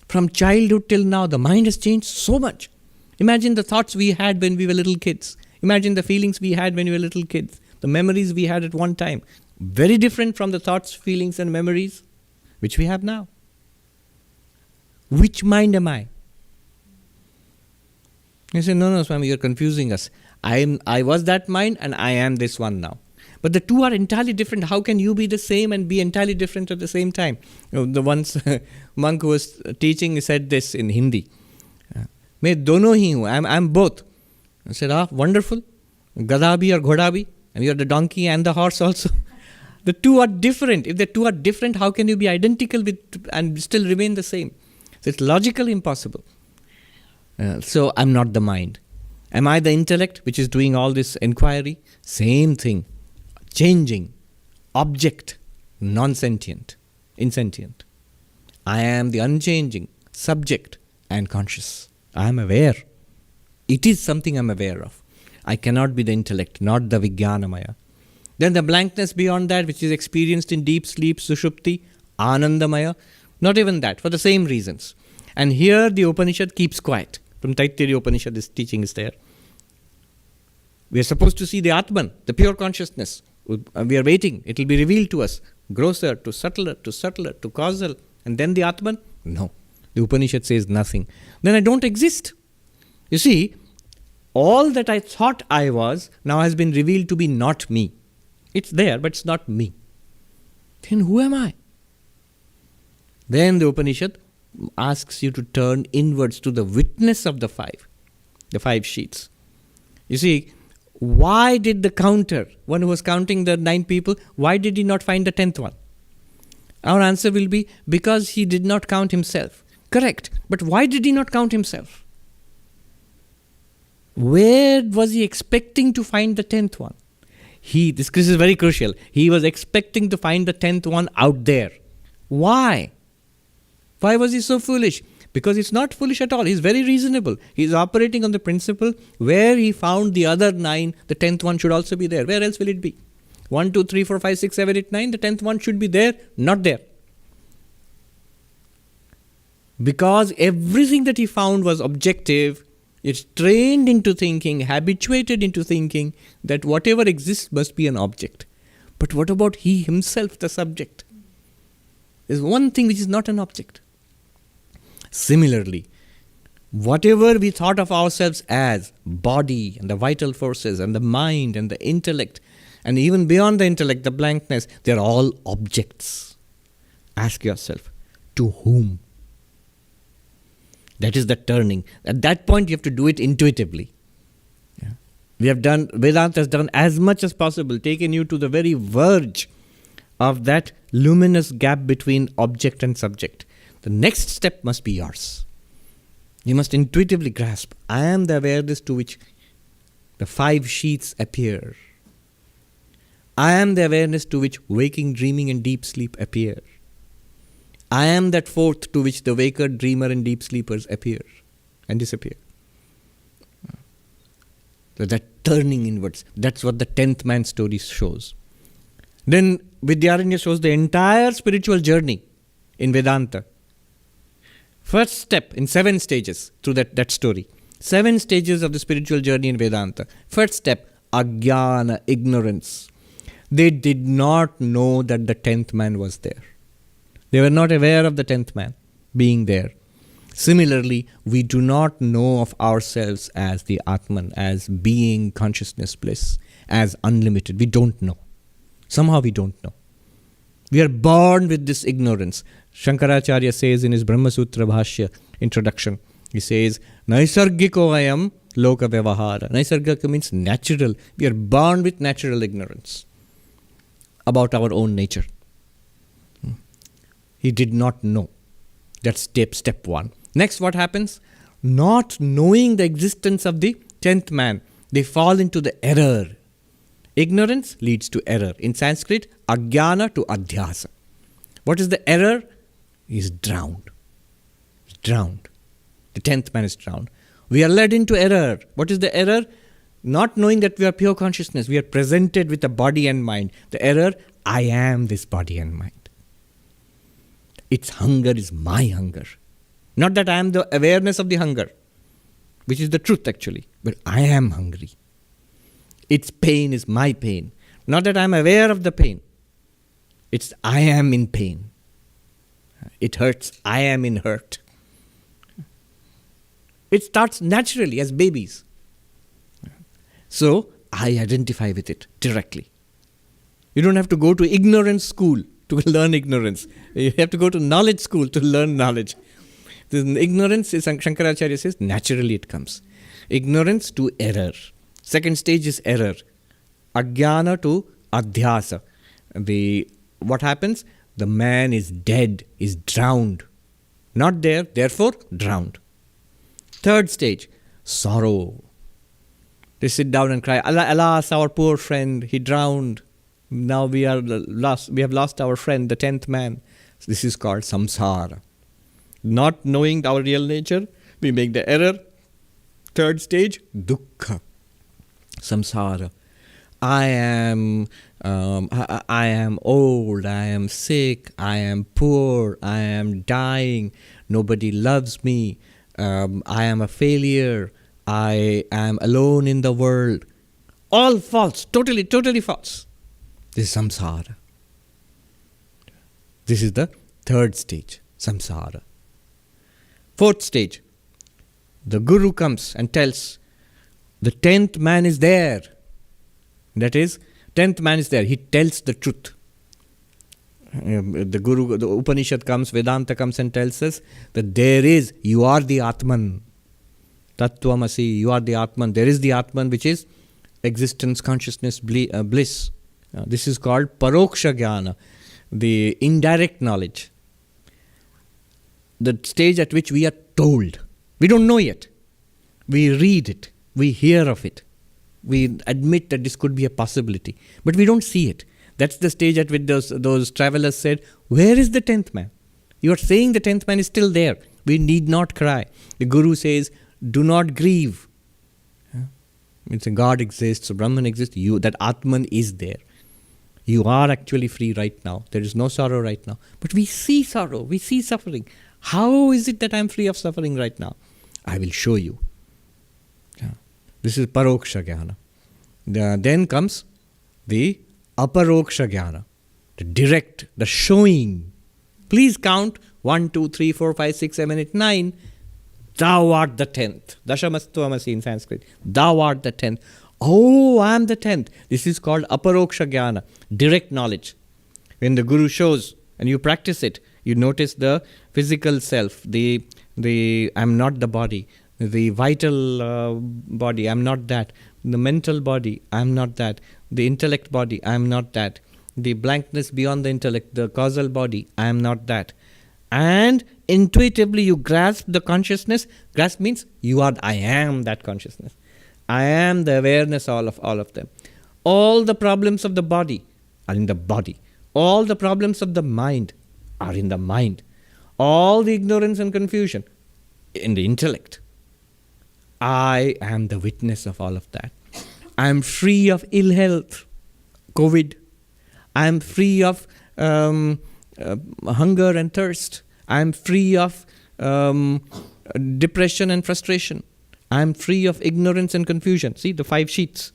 From childhood till now, the mind has changed so much. Imagine the thoughts we had when we were little kids. Imagine the feelings we had when we were little kids. The memories we had at one time. Very different from the thoughts, feelings and memories which we have now. Which mind am I? You say, no, Swami, you're confusing us. I was that mind and I am this one now. But the 2 are entirely different. How can you be the same and be entirely different at the same time? The once monk who was teaching said this in Hindi. Main dono hi hu. I'm both. I said, wonderful. Gada bhi or ghoda bhi. And you're the donkey and the horse also. The 2 are different. If the 2 are different, how can you be identical with and still remain the same? So it's logically impossible. So I'm not the mind. Am I the intellect which is doing all this inquiry? Same thing. Changing. Object. Non-sentient. Insentient. I am the unchanging subject. and conscious. I am aware. It is something I am aware of. I cannot be the intellect, not the Vijnanamaya. Then the blankness beyond that, which is experienced in deep sleep, Sushupti, Anandamaya, not even that, for the same reasons. And here the Upanishad keeps quiet. From Taittiriya Upanishad, this teaching is there. We are supposed to see the Atman, the pure consciousness. We are waiting. It will be revealed to us. Grosser, to subtler, to causal. And then the Atman? No. The Upanishad says nothing. Then I don't exist. You see, all that I thought I was now has been revealed to be not me. It's there, but it's not me. Then who am I? Then the Upanishad asks you to turn inwards to the witness of the five sheets. You see, why did the counter, one who was counting the 9 people, why did he not find the 10th one? Our answer will be, because he did not count himself. Correct. But why did he not count himself? Where was he expecting to find the 10th one? This is very crucial. He was expecting to find the 10th one out there. Why? Why was he so foolish? Because it's not foolish at all. He's very reasonable. He's operating on the principle where he found the other 9, the 10th one should also be there. Where else will it be? 1, 2, 3, 4, 5, 6, 7, 8, 9, the 10th one should be there, not there. Because everything that he found was objective, it's trained into thinking, habituated into thinking that whatever exists must be an object. But what about he himself, the subject? There's one thing which is not an object. Similarly, whatever we thought of ourselves as body and the vital forces and the mind and the intellect, and even beyond the intellect, the blankness, they're all objects. Ask yourself, to whom? That is the turning. At that point, you have to do it intuitively. Yeah. Vedanta has done as much as possible, taken you to the very verge of that luminous gap between object and subject. The next step must be yours. You must intuitively grasp, I am the awareness to which the 5 sheets appear. I am the awareness to which waking, dreaming and deep sleep appear. I am that 4th to which the waker, dreamer and deep sleepers appear and disappear. So that turning inwards, that's what the 10th man story shows. Then Vidyaranya shows the entire spiritual journey in Vedanta. First step in 7 stages through that story. 7 stages of the spiritual journey in Vedanta. First step, ajnana, ignorance. They did not know that the 10th man was there. They were not aware of the 10th man being there. Similarly, we do not know of ourselves as the Atman, as being consciousness bliss, as unlimited. We don't know. Somehow we don't know. We are born with this ignorance. Shankaracharya says in his Brahma Sutra Bhashya introduction, he says, Naisargiko ayam loka vyavahara. Naisargika means natural. We are born with natural ignorance about our own nature. He did not know. That's step 1. Next, what happens? Not knowing the existence of the 10th man, they fall into the error. Ignorance leads to error. In Sanskrit, ajnana to adhyasa. What is the error? He is drowned. He's drowned. The 10th man is drowned. We are led into error. What is the error? Not knowing that we are pure consciousness. We are presented with a body and mind. The error, I am this body and mind. Its hunger is my hunger. Not that I am the awareness of the hunger, which is the truth actually, but I am hungry. Its pain is my pain. Not that I am aware of the pain. It's I am in pain. It hurts. I am in hurt. It starts naturally as babies. So I identify with it directly. You don't have to go to ignorance school to learn ignorance. You have to go to knowledge school to learn knowledge. The ignorance, Shankaracharya says, naturally it comes. Ignorance to error. Second stage is error. Ajnana to adhyasa. What happens? The man is dead, is drowned. Not there, therefore drowned. Third stage, sorrow. They sit down and cry, alas, our poor friend, he drowned. Now we have lost our friend, the 10th man. This is called samsara. not knowing our real nature, we make the error. Third stage, dukkha, samsara. I am old, I am sick, I am poor, I am dying, nobody loves me, I am a failure, I am alone in the world. All false, totally false. This is samsara. This is the third stage, samsara. Fourth stage, the guru comes and tells, the 10th man is there. That is, 10th man is there. He tells the truth. The Guru, the Upanishad comes, Vedanta comes and tells us that there is, you are the Atman. Tattvamasi, you are the Atman. There is the Atman which is existence, consciousness, bliss. This is called paroksha jnana, the indirect knowledge. The stage at which we are told. We don't know yet. We read it. We hear of it. We admit that this could be a possibility, but we don't see it. That's the stage at which those travelers said, where is the 10th man? You are saying the 10th man is still there. We need not cry. The Guru says, do not grieve. Means God exists, Brahman exists, that Atman is there. You are actually free right now. There is no sorrow right now. But we see sorrow, we see suffering. How is it that I am free of suffering right now? I will show you. This is paroksha jnana. Then comes the aparoksha jnana, the direct, the showing. Please count 1, 2, 3, 4, 5, 6, 7, 8, 9. Thou art the 10th. Dashamastvamasi in Sanskrit. Thou art the 10th. Oh, I am the 10th. This is called aparoksha jnana, direct knowledge. When the Guru shows and you practice it, you notice the physical self, the I am not the body. The vital body, I am not that. The mental body, I am not that. The intellect body, I am not that. The blankness beyond the intellect, the causal body, I am not that. And intuitively you grasp the consciousness. Grasp means I am that consciousness. I am the awareness of all of them. All the problems of the body are in the body. All the problems of the mind are in the mind. All the ignorance and confusion in the intellect. I am the witness of all of that. I am free of ill health, COVID. I am free of hunger and thirst. I am free of depression and frustration. I am free of ignorance and confusion. See the 5 sheets,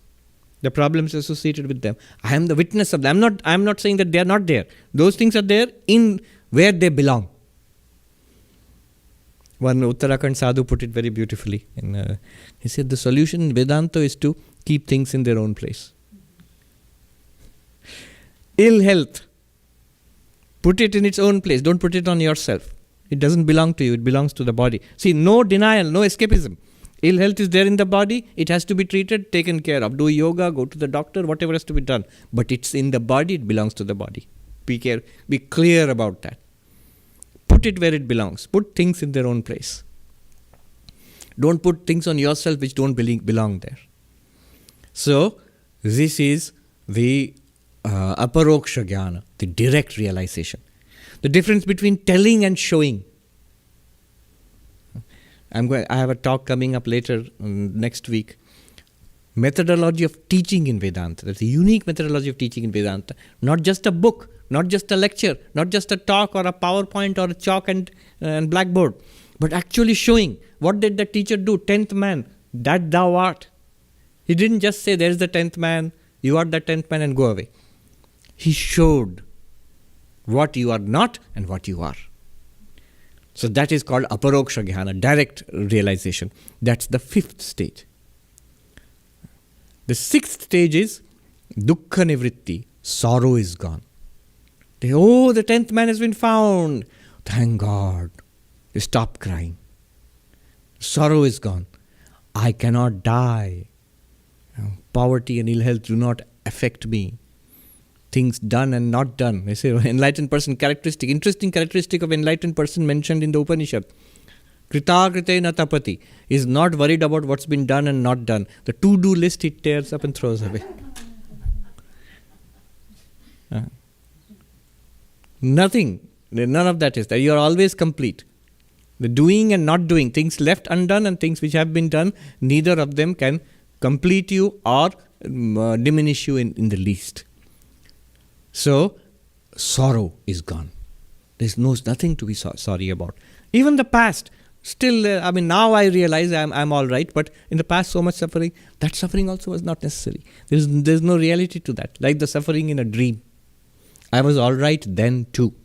the problems associated with them. I am the witness of them. I am not saying that they are not there. Those things are there in where they belong. One Uttarakhand sadhu put it very beautifully. He said the solution in Vedanta is to keep things in their own place. Ill health, put it in its own place. Don't put it on yourself. It doesn't belong to you. It belongs to the body. See, no denial, no escapism. Ill health is there in the body. It has to be treated, taken care of. Do yoga, go to the doctor, whatever has to be done. But it's in the body. It belongs to the body. Be clear about that. Put it where it belongs. Put things in their own place. Don't put things on yourself which don't belong there. So, this is the aparoksha jnana, the direct realization. The difference between telling and showing. I have a talk coming up later next week. Methodology of teaching in Vedanta. That's a unique methodology of teaching in Vedanta. Not just a book, not just a lecture, not just a talk or a PowerPoint or a chalk and blackboard, but actually showing. What did the teacher do? 10th man, that thou art. He didn't just say, there is the 10th man, you are the 10th man and go away. He showed what you are not and what you are. So that is called aparoksha jnana, direct realization. That's the 5th stage. The 6th stage is dukkha nivritti, sorrow is gone. The 10th man has been found. Thank God. They stop crying. Sorrow is gone. I cannot die. Poverty and ill health do not affect me. Things done and not done. They say enlightened person characteristic. Interesting characteristic of enlightened person mentioned in the Upanishad. Krita krite na tapati. Is not worried about what's been done and not done. The to-do list he tears up and throws away. Nothing. None of that is there. You are always complete. The doing and not doing, things left undone and things which have been done, neither of them can complete you or diminish you in the least. So, sorrow is gone. There's nothing to be sorry about. Even the past, still, now I realize I'm all right, but in the past so much suffering, that suffering also was not necessary. There's no reality to that, like the suffering in a dream. I was all right then too.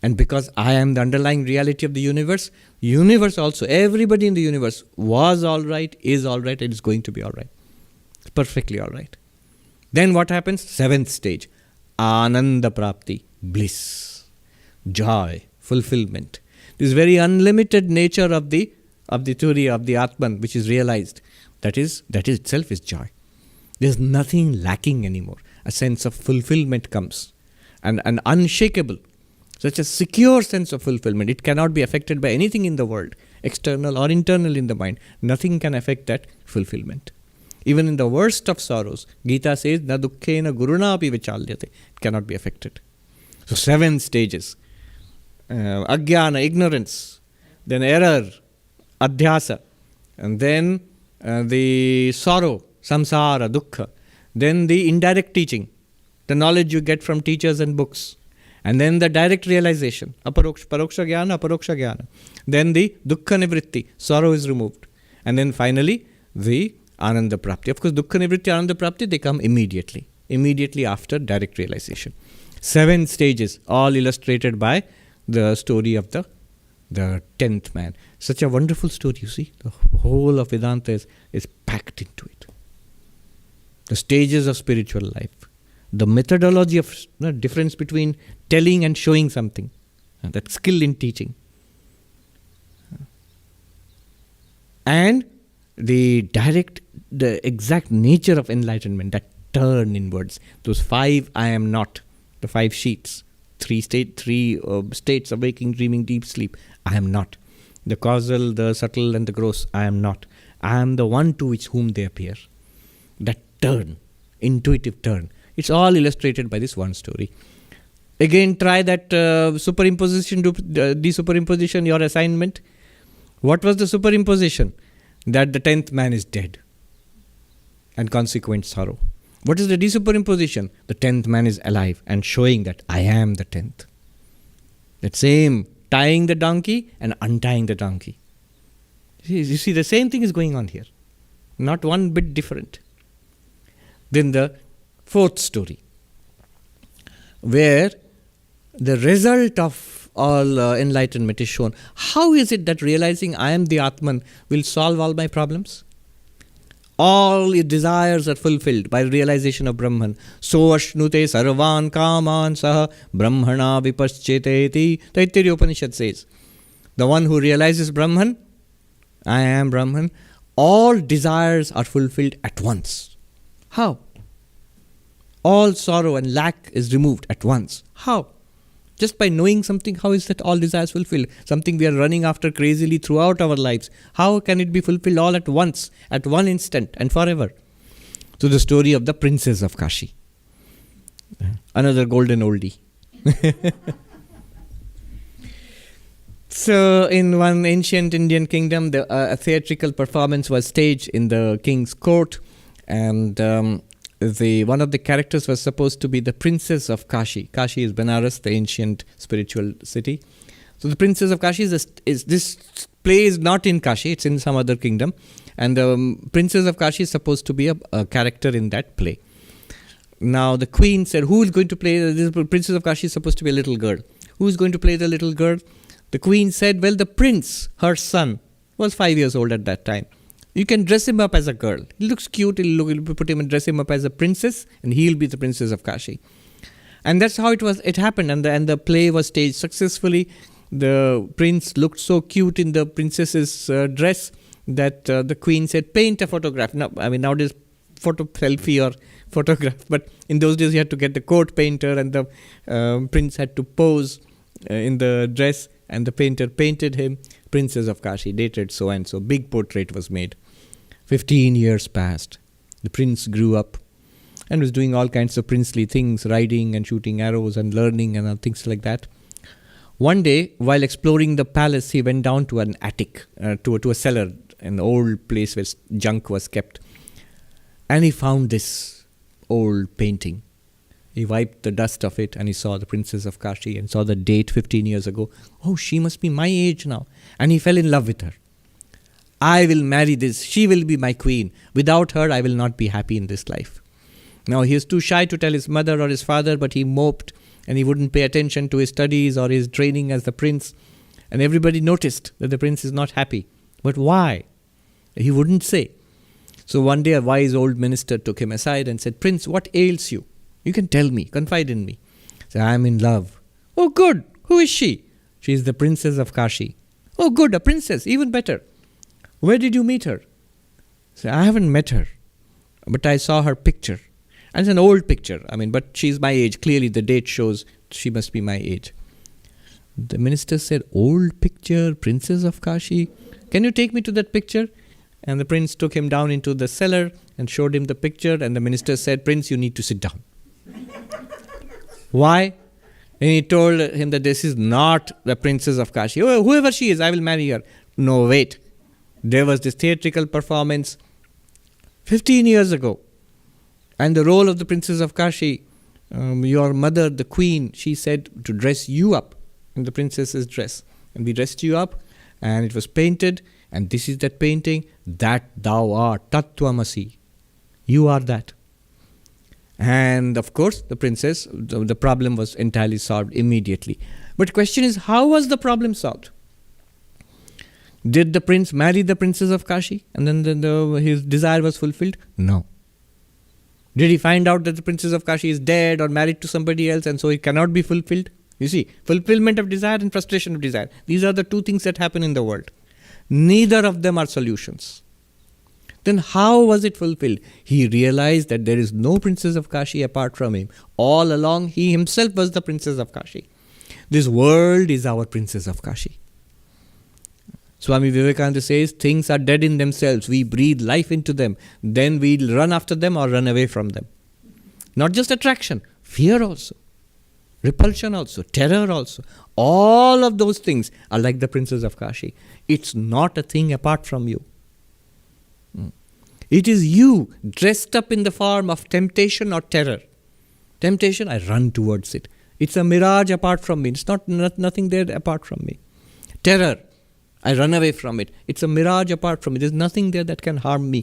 And because I am the underlying reality of the universe also, everybody in the universe was all right, is all right, and is going to be all right. It's perfectly all right. Then what happens? 7th stage. Ananda Prapti, bliss, joy, fulfillment. This very unlimited nature of the theory of the Atman, which is realized, that itself is joy. There's nothing lacking anymore. A sense of fulfillment comes, and an unshakable, such a secure sense of fulfillment. It cannot be affected by anything in the world, external or internal in the mind. Nothing can affect that fulfillment. Even in the worst of sorrows, Gita says, na dukkhena guruna api vichalyate. It cannot be affected. So 7 stages. Ajnana, ignorance, then error, adhyasa, and then the sorrow, samsara, dukkha, then the indirect teaching, the knowledge you get from teachers and books, and then the direct realization, paroksha jnana, then the dukkha nivritti, sorrow is removed, and then finally the ananda prapti. Of course, dukkha nivritti, ananda prapti, they come immediately after direct realization. 7 stages, all illustrated by the story of the 10th man. Such a wonderful story, you see. The whole of Vedanta is packed into it. The stages of spiritual life. The methodology of difference between telling and showing something. That skill in teaching. And the exact nature of enlightenment, that turn inwards. Those 5 I am not, the 5 sheets. 3 states of waking, dreaming, deep sleep. I am not. The causal, the subtle and the gross. I am not. I am the one to whom they appear. That turn, intuitive turn. It's all illustrated by this one story. Again, try that superimposition, desuperimposition, your assignment. What was the superimposition? That the 10th man is dead. And consequent sorrow. What is the desuperimposition? The 10th man is alive and showing that I am the 10th. That same tying the donkey and untying the donkey. You see, the same thing is going on here. Not one bit different. Then the 4th story, where the result of all enlightenment is shown. How is it that realizing I am the Atman will solve all my problems? All your desires are fulfilled by realization of Brahman. So ashnute sarvan kaman saha brahmana vipascheteti. Taittiriya Upanishad says, the one who realizes Brahman, I am Brahman, all desires are fulfilled at once. How? All sorrow and lack is removed at once. How? Just by knowing something, how is that all desires fulfilled? Something we are running after crazily throughout our lives. How can it be fulfilled all at once, at one instant and forever? So the story of the princess of Kashi. Another golden oldie. So in one ancient Indian kingdom, a theatrical performance was staged in the king's court, and one of the characters was supposed to be the princess of Kashi. Kashi is Benares, the ancient spiritual city. So the princess of Kashi is this play is not in Kashi, it's in some other kingdom. And the princess of Kashi is supposed to be a character in that play. Now the queen said, who is going to play? This princess of Kashi is supposed to be a little girl. Who is going to play the little girl? The queen said, well, the prince, her son, was 5 years old at that time. You can dress him up as a girl. He looks cute. You'll put him and dress him up as a princess, and he'll be the princess of Kashi. And that's how it happened. And the play was staged successfully. The prince looked so cute in the princess's dress that the queen said, paint a photograph. Now, nowadays, selfie or photograph. But in those days, you had to get the court painter, and the prince had to pose in the dress, and the painter painted him princess of Kashi, dated so and so. Big portrait was made. 15 years passed. The prince grew up and was doing all kinds of princely things, riding and shooting arrows and learning and things like that. One day, while exploring the palace, he went down to an attic, to a cellar, an old place where junk was kept. And he found this old painting. He wiped the dust of it and he saw the Princess of Kashi and saw the date 15 years ago. Oh, she must be my age now. And he fell in love with her. I will marry this. She will be my queen. Without her, I will not be happy in this life. Now, he is too shy to tell his mother or his father, but he moped and he wouldn't pay attention to his studies or his training as the prince. And everybody noticed that the prince is not happy. But why? He wouldn't say. So one day a wise old minister took him aside and said, Prince, what ails you? You can tell me, confide in me. He said, I am in love. Oh, good. Who is she? She is the Princess of Kashi. Oh, good, a princess, even better. Where did you meet her? He said, I haven't met her, but I saw her picture. And it's an old picture, but she's my age. Clearly the date shows she must be my age. The minister said, old picture, Princess of Kashi. Can you take me to that picture? And the prince took him down into the cellar and showed him the picture. And the minister said, Prince, you need to sit down. Why? And he told him that this is not the Princess of Kashi. Oh, whoever she is, I will marry her. No, wait. There was this theatrical performance 15 years ago. And the role of the Princess of Kashi, your mother, the queen, she said to dress you up in the princess's dress. And we dressed you up and it was painted. And this is that painting, that thou art, Tattvamasi. You are that. And of course, the princess, the problem was entirely solved immediately. But the question is, how was the problem solved? Did the prince marry the Princess of Kashi and then his desire was fulfilled? No. Did he find out that the Princess of Kashi is dead or married to somebody else and so it cannot be fulfilled? You see, fulfillment of desire and frustration of desire. These are the two things that happen in the world. Neither of them are solutions. Then how was it fulfilled? He realized that there is no Princess of Kashi apart from him. All along, he himself was the Princess of Kashi. This world is our Princess of Kashi. Swami Vivekananda says, things are dead in themselves. We breathe life into them. Then we'll run after them or run away from them. Not just attraction, fear also. Repulsion also, terror also. All of those things are like the Princess of Kashi. It's not a thing apart from you. It is you dressed up in the form of temptation or terror. Temptation, I run towards it. It's a mirage apart from me. It's nothing there apart from me. Terror, I run away from it. It's a mirage apart from me. There's nothing there that can harm me,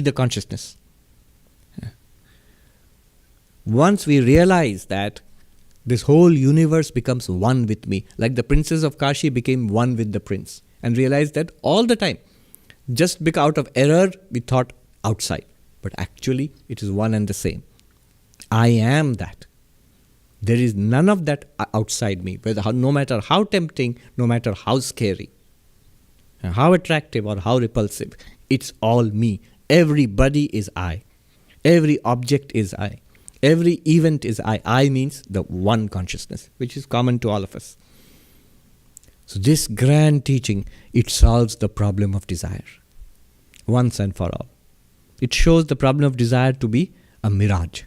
the consciousness. Once we realize that, this whole universe becomes one with me. Like the Princess of Kashi became one with the prince. And realized that all the time. Just because out of error, we thought outside. But actually, it is one and the same. I am that. There is none of that outside me. No matter how tempting, no matter how scary, how attractive or how repulsive, it's all me. Everybody is I. Every object is I. Every event is I. I means the one consciousness, which is common to all of us. So this grand teaching, it solves the problem of desire. Once and for all. It shows the problem of desire to be a mirage.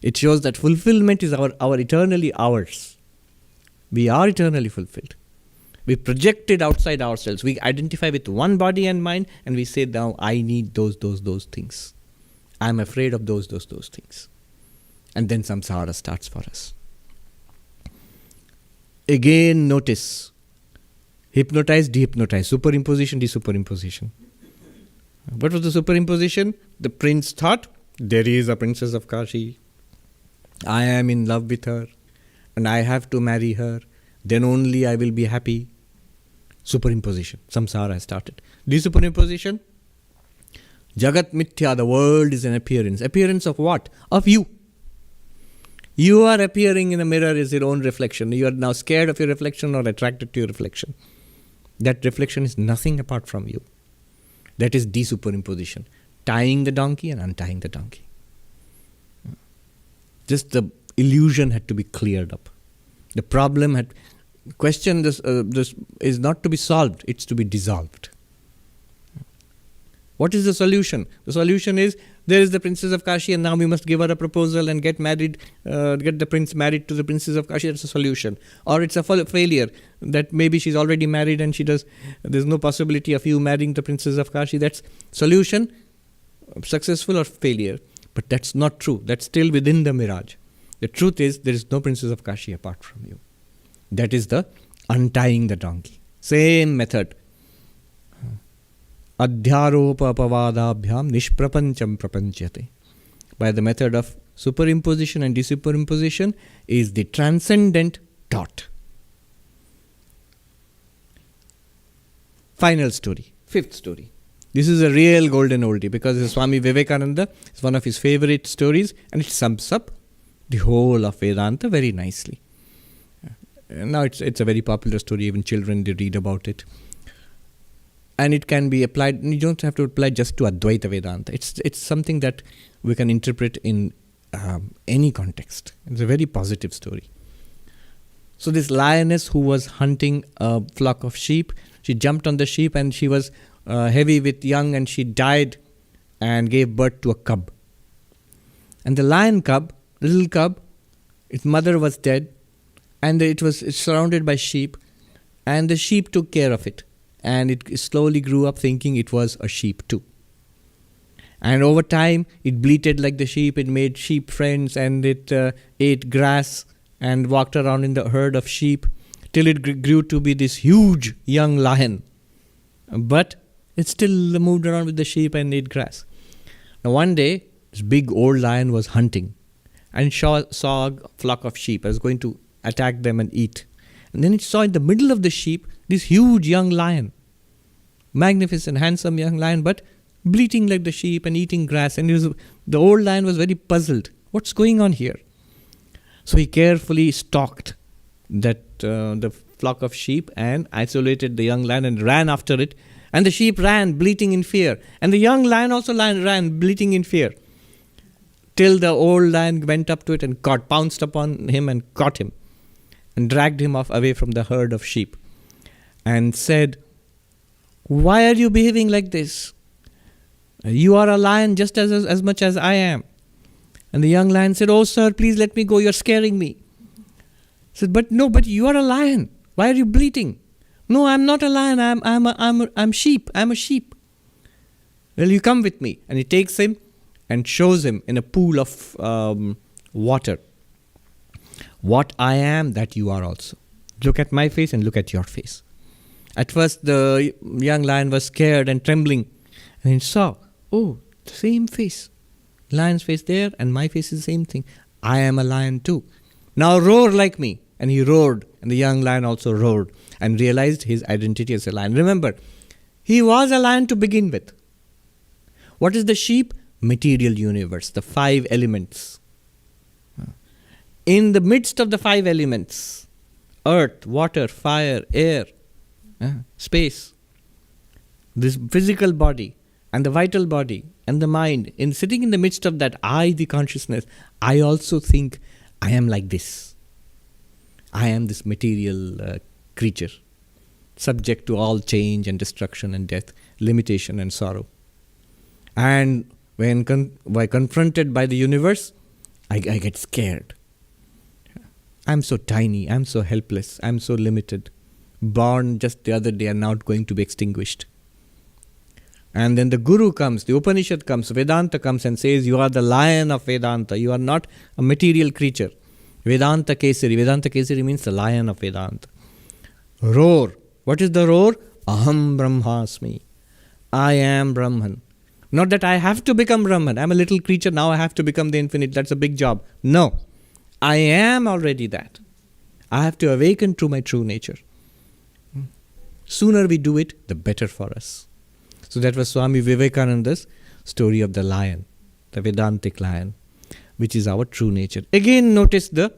It shows that fulfillment is our eternally ours. We are eternally fulfilled. We project it outside ourselves. We identify with one body and mind and we say, now I need those things. I'm afraid of those things. And then samsara starts for us. Again notice, hypnotize, dehypnotize, superimposition, desuperimposition. What was the superimposition? The prince thought, there is a Princess of Kashi. I am in love with her and I have to marry her. Then only I will be happy. Superimposition. Samsara has started. Desuperimposition. Jagat mithya, the world is an appearance. Appearance of what? Of you. You are appearing in a mirror as your own reflection. You are now scared of your reflection or attracted to your reflection. That reflection is nothing apart from you. That is desuperimposition. Tying the donkey and untying the donkey. Just the illusion had to be cleared up. The problem had... this is not to be solved. It's to be dissolved. What is the solution? The solution is, there is the princess of Kashi and now we must give her a proposal and get married, get the prince married to the princess of Kashi. That's a solution. Or it's a failure, that maybe she's already married and there's no possibility of you marrying the princess of Kashi. That's solution, successful or failure. But that's not true. That's still within the mirage. The truth is, there is no princess of Kashi apart from you. That is the untying the donkey. Same method. Adhyaropa apavadabhyam nishprapancham prapanchate. By the method of superimposition and disuperimposition is the transcendent taught. Final story, fifth story. This is a real golden oldie because Swami Vivekananda is one of his favorite stories and it sums up the whole of Vedanta very nicely. Now it's a very popular story, even children, they read about it. And it can be applied, you don't have to apply just to Advaita Vedanta. It's something that we can interpret in any context. It's a very positive story. So this lioness who was hunting a flock of sheep, she jumped on the sheep and she was heavy with young and she died and gave birth to a cub. And the lion cub, the little cub, its mother was dead and it's surrounded by sheep and the sheep took care of it. And it slowly grew up thinking it was a sheep too. And over time, it bleated like the sheep, it made sheep friends, and it ate grass and walked around in the herd of sheep till it grew to be this huge young lion. But it still moved around with the sheep and ate grass. Now one day, this big old lion was hunting and saw a flock of sheep. It was going to attack them and eat. And then it saw in the middle of the sheep this huge young lion. Magnificent, handsome young lion, but bleating like the sheep and eating grass. And the old lion was very puzzled. What's going on here? So he carefully stalked the flock of sheep and isolated the young lion and ran after it. And the sheep ran, bleating in fear. And the young lion also ran, bleating in fear. Till the old lion went up to it and pounced upon him and caught him. And dragged him off away from the herd of sheep. And said, "Why are you behaving like this? You are a lion just as much as I am." And the young lion said, "Oh sir, please let me go, you're scaring me." He said, but you are a lion. Why are you bleating?" "No, I'm not a lion, I'm sheep, I'm a sheep." "Well, you come with me." And he takes him and shows him in a pool of water. "What I am, that you are also. Look at my face and look at your face." At first, the young lion was scared and trembling. And he saw, oh, the same face. Lion's face there and my face is the same thing. I am a lion too. Now roar like me. And he roared. And the young lion also roared and realized his identity as a lion. Remember, he was a lion to begin with. What is the sheep? Material universe, the 5 elements. In the midst of the 5 elements, earth, water, fire, air, space, this physical body and the vital body and the mind, in sitting in the midst of that, I, the consciousness, I also think I am like this. I am this material creature, subject to all change and destruction and death, limitation and sorrow. And when confronted by the universe, I get scared. I'm so tiny, I'm so helpless, I'm so limited. Born just the other day and now going to be extinguished. And then the Guru comes, the Upanishad comes, Vedanta comes and says, you are the lion of Vedanta. You are not a material creature. Vedanta Kesari. Vedanta Kesari means the lion of Vedanta. Roar. What is the roar? Aham Brahmasmi. I am Brahman. Not that I have to become Brahman. I'm a little creature, now I have to become the infinite. That's a big job. No. I am already that. I have to awaken to my true nature. Sooner we do it, the better for us. So that was Swami Vivekananda's story of the lion, the Vedantic lion, which is our true nature. Again, notice the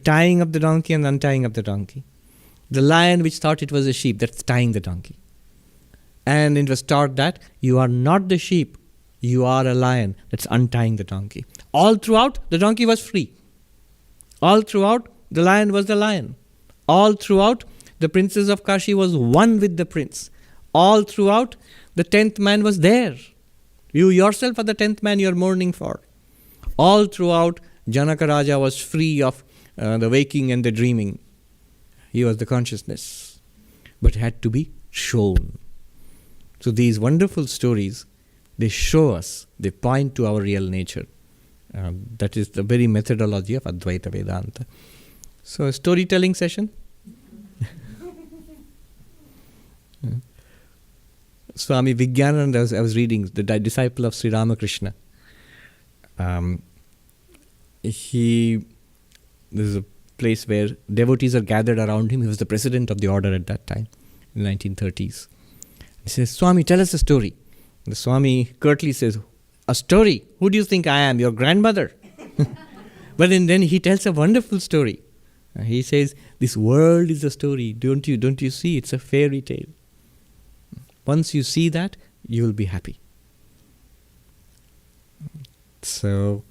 tying of the donkey and untying of the donkey. The lion which thought it was a sheep, that's tying the donkey. And it was taught that you are not the sheep, you are a lion, that's untying the donkey. All throughout, the donkey was free. All throughout, the lion was the lion. All throughout, the princess of Kashi was one with the prince. All throughout, The 10th man was there. You yourself are the 10th man you are mourning for. All throughout, Janaka Raja was free of the waking and the dreaming. He was the consciousness. But it had to be shown. So these wonderful stories, they show us, they point to our real nature. That is the very methodology of Advaita Vedanta. So a storytelling session. Swami Vijnananda, I was reading, the disciple of Sri Ramakrishna. There's a place where devotees are gathered around him. He was the president of the order at that time, in the 1930s. He says, Swami, tell us a story. The Swami curtly says, a story? Who do you think I am? Your grandmother? But then he tells a wonderful story. He says, this world is a story. Don't you see? It's a fairy tale. Once you see that, you will be happy. So,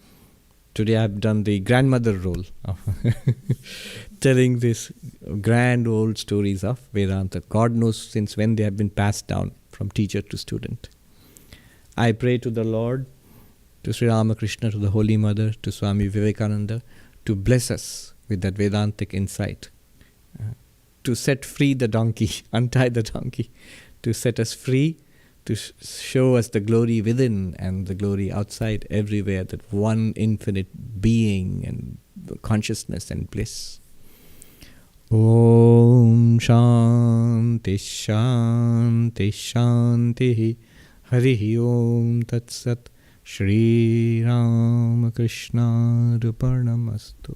today I've done the grandmother role of telling these grand old stories of Vedanta. God knows since when they have been passed down from teacher to student. I pray to the Lord, to Sri Ramakrishna, to the Holy Mother, to Swami Vivekananda, to bless us with that Vedantic insight, to set free the donkey, untie the donkey, to set us free, to show us the glory within and the glory outside, everywhere, that one infinite being and consciousness and bliss. Om Shanti Shanti Shanti Harihi Om Tat Sat Shri Ramakrishna Arpanamastu.